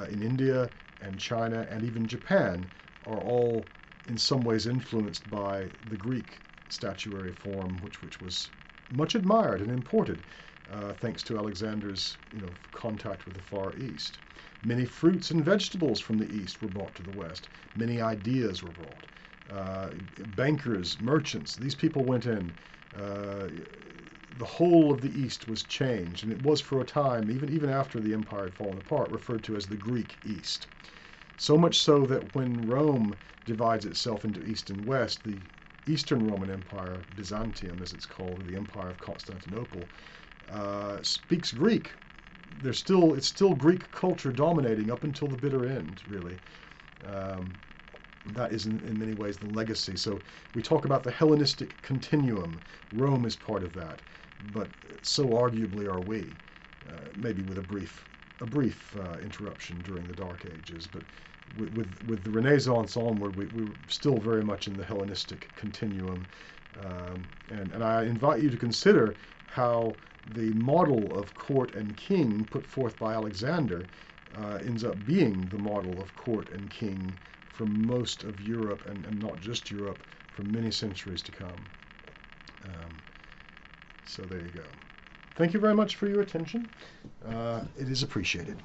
in India and China and even Japan, are all in some ways influenced by the Greek statuary form, which was much admired and imported thanks to Alexander's contact with the Far East. Many fruits and vegetables from the East were brought to the West. Many ideas were brought. Bankers, merchants, these people went in. The whole of the East was changed, and it was for a time, even after the empire had fallen apart, referred to as the Greek East. So much so that when Rome divides itself into East and West, the Eastern Roman Empire, Byzantium as it's called, or the Empire of Constantinople, speaks Greek. It's still Greek culture dominating up until the bitter end, really. That is in many ways the legacy. So we talk about the Hellenistic continuum. Rome is part of that, but so arguably are we. Maybe with a brief interruption during the Dark Ages, but with the Renaissance onward, we're still very much in the Hellenistic continuum. And I invite you to consider how the model of court and king put forth by Alexander ends up being the model of court and king for most of Europe, and not just Europe, for many centuries to come. So there you go. Thank you very much for your attention. It is appreciated.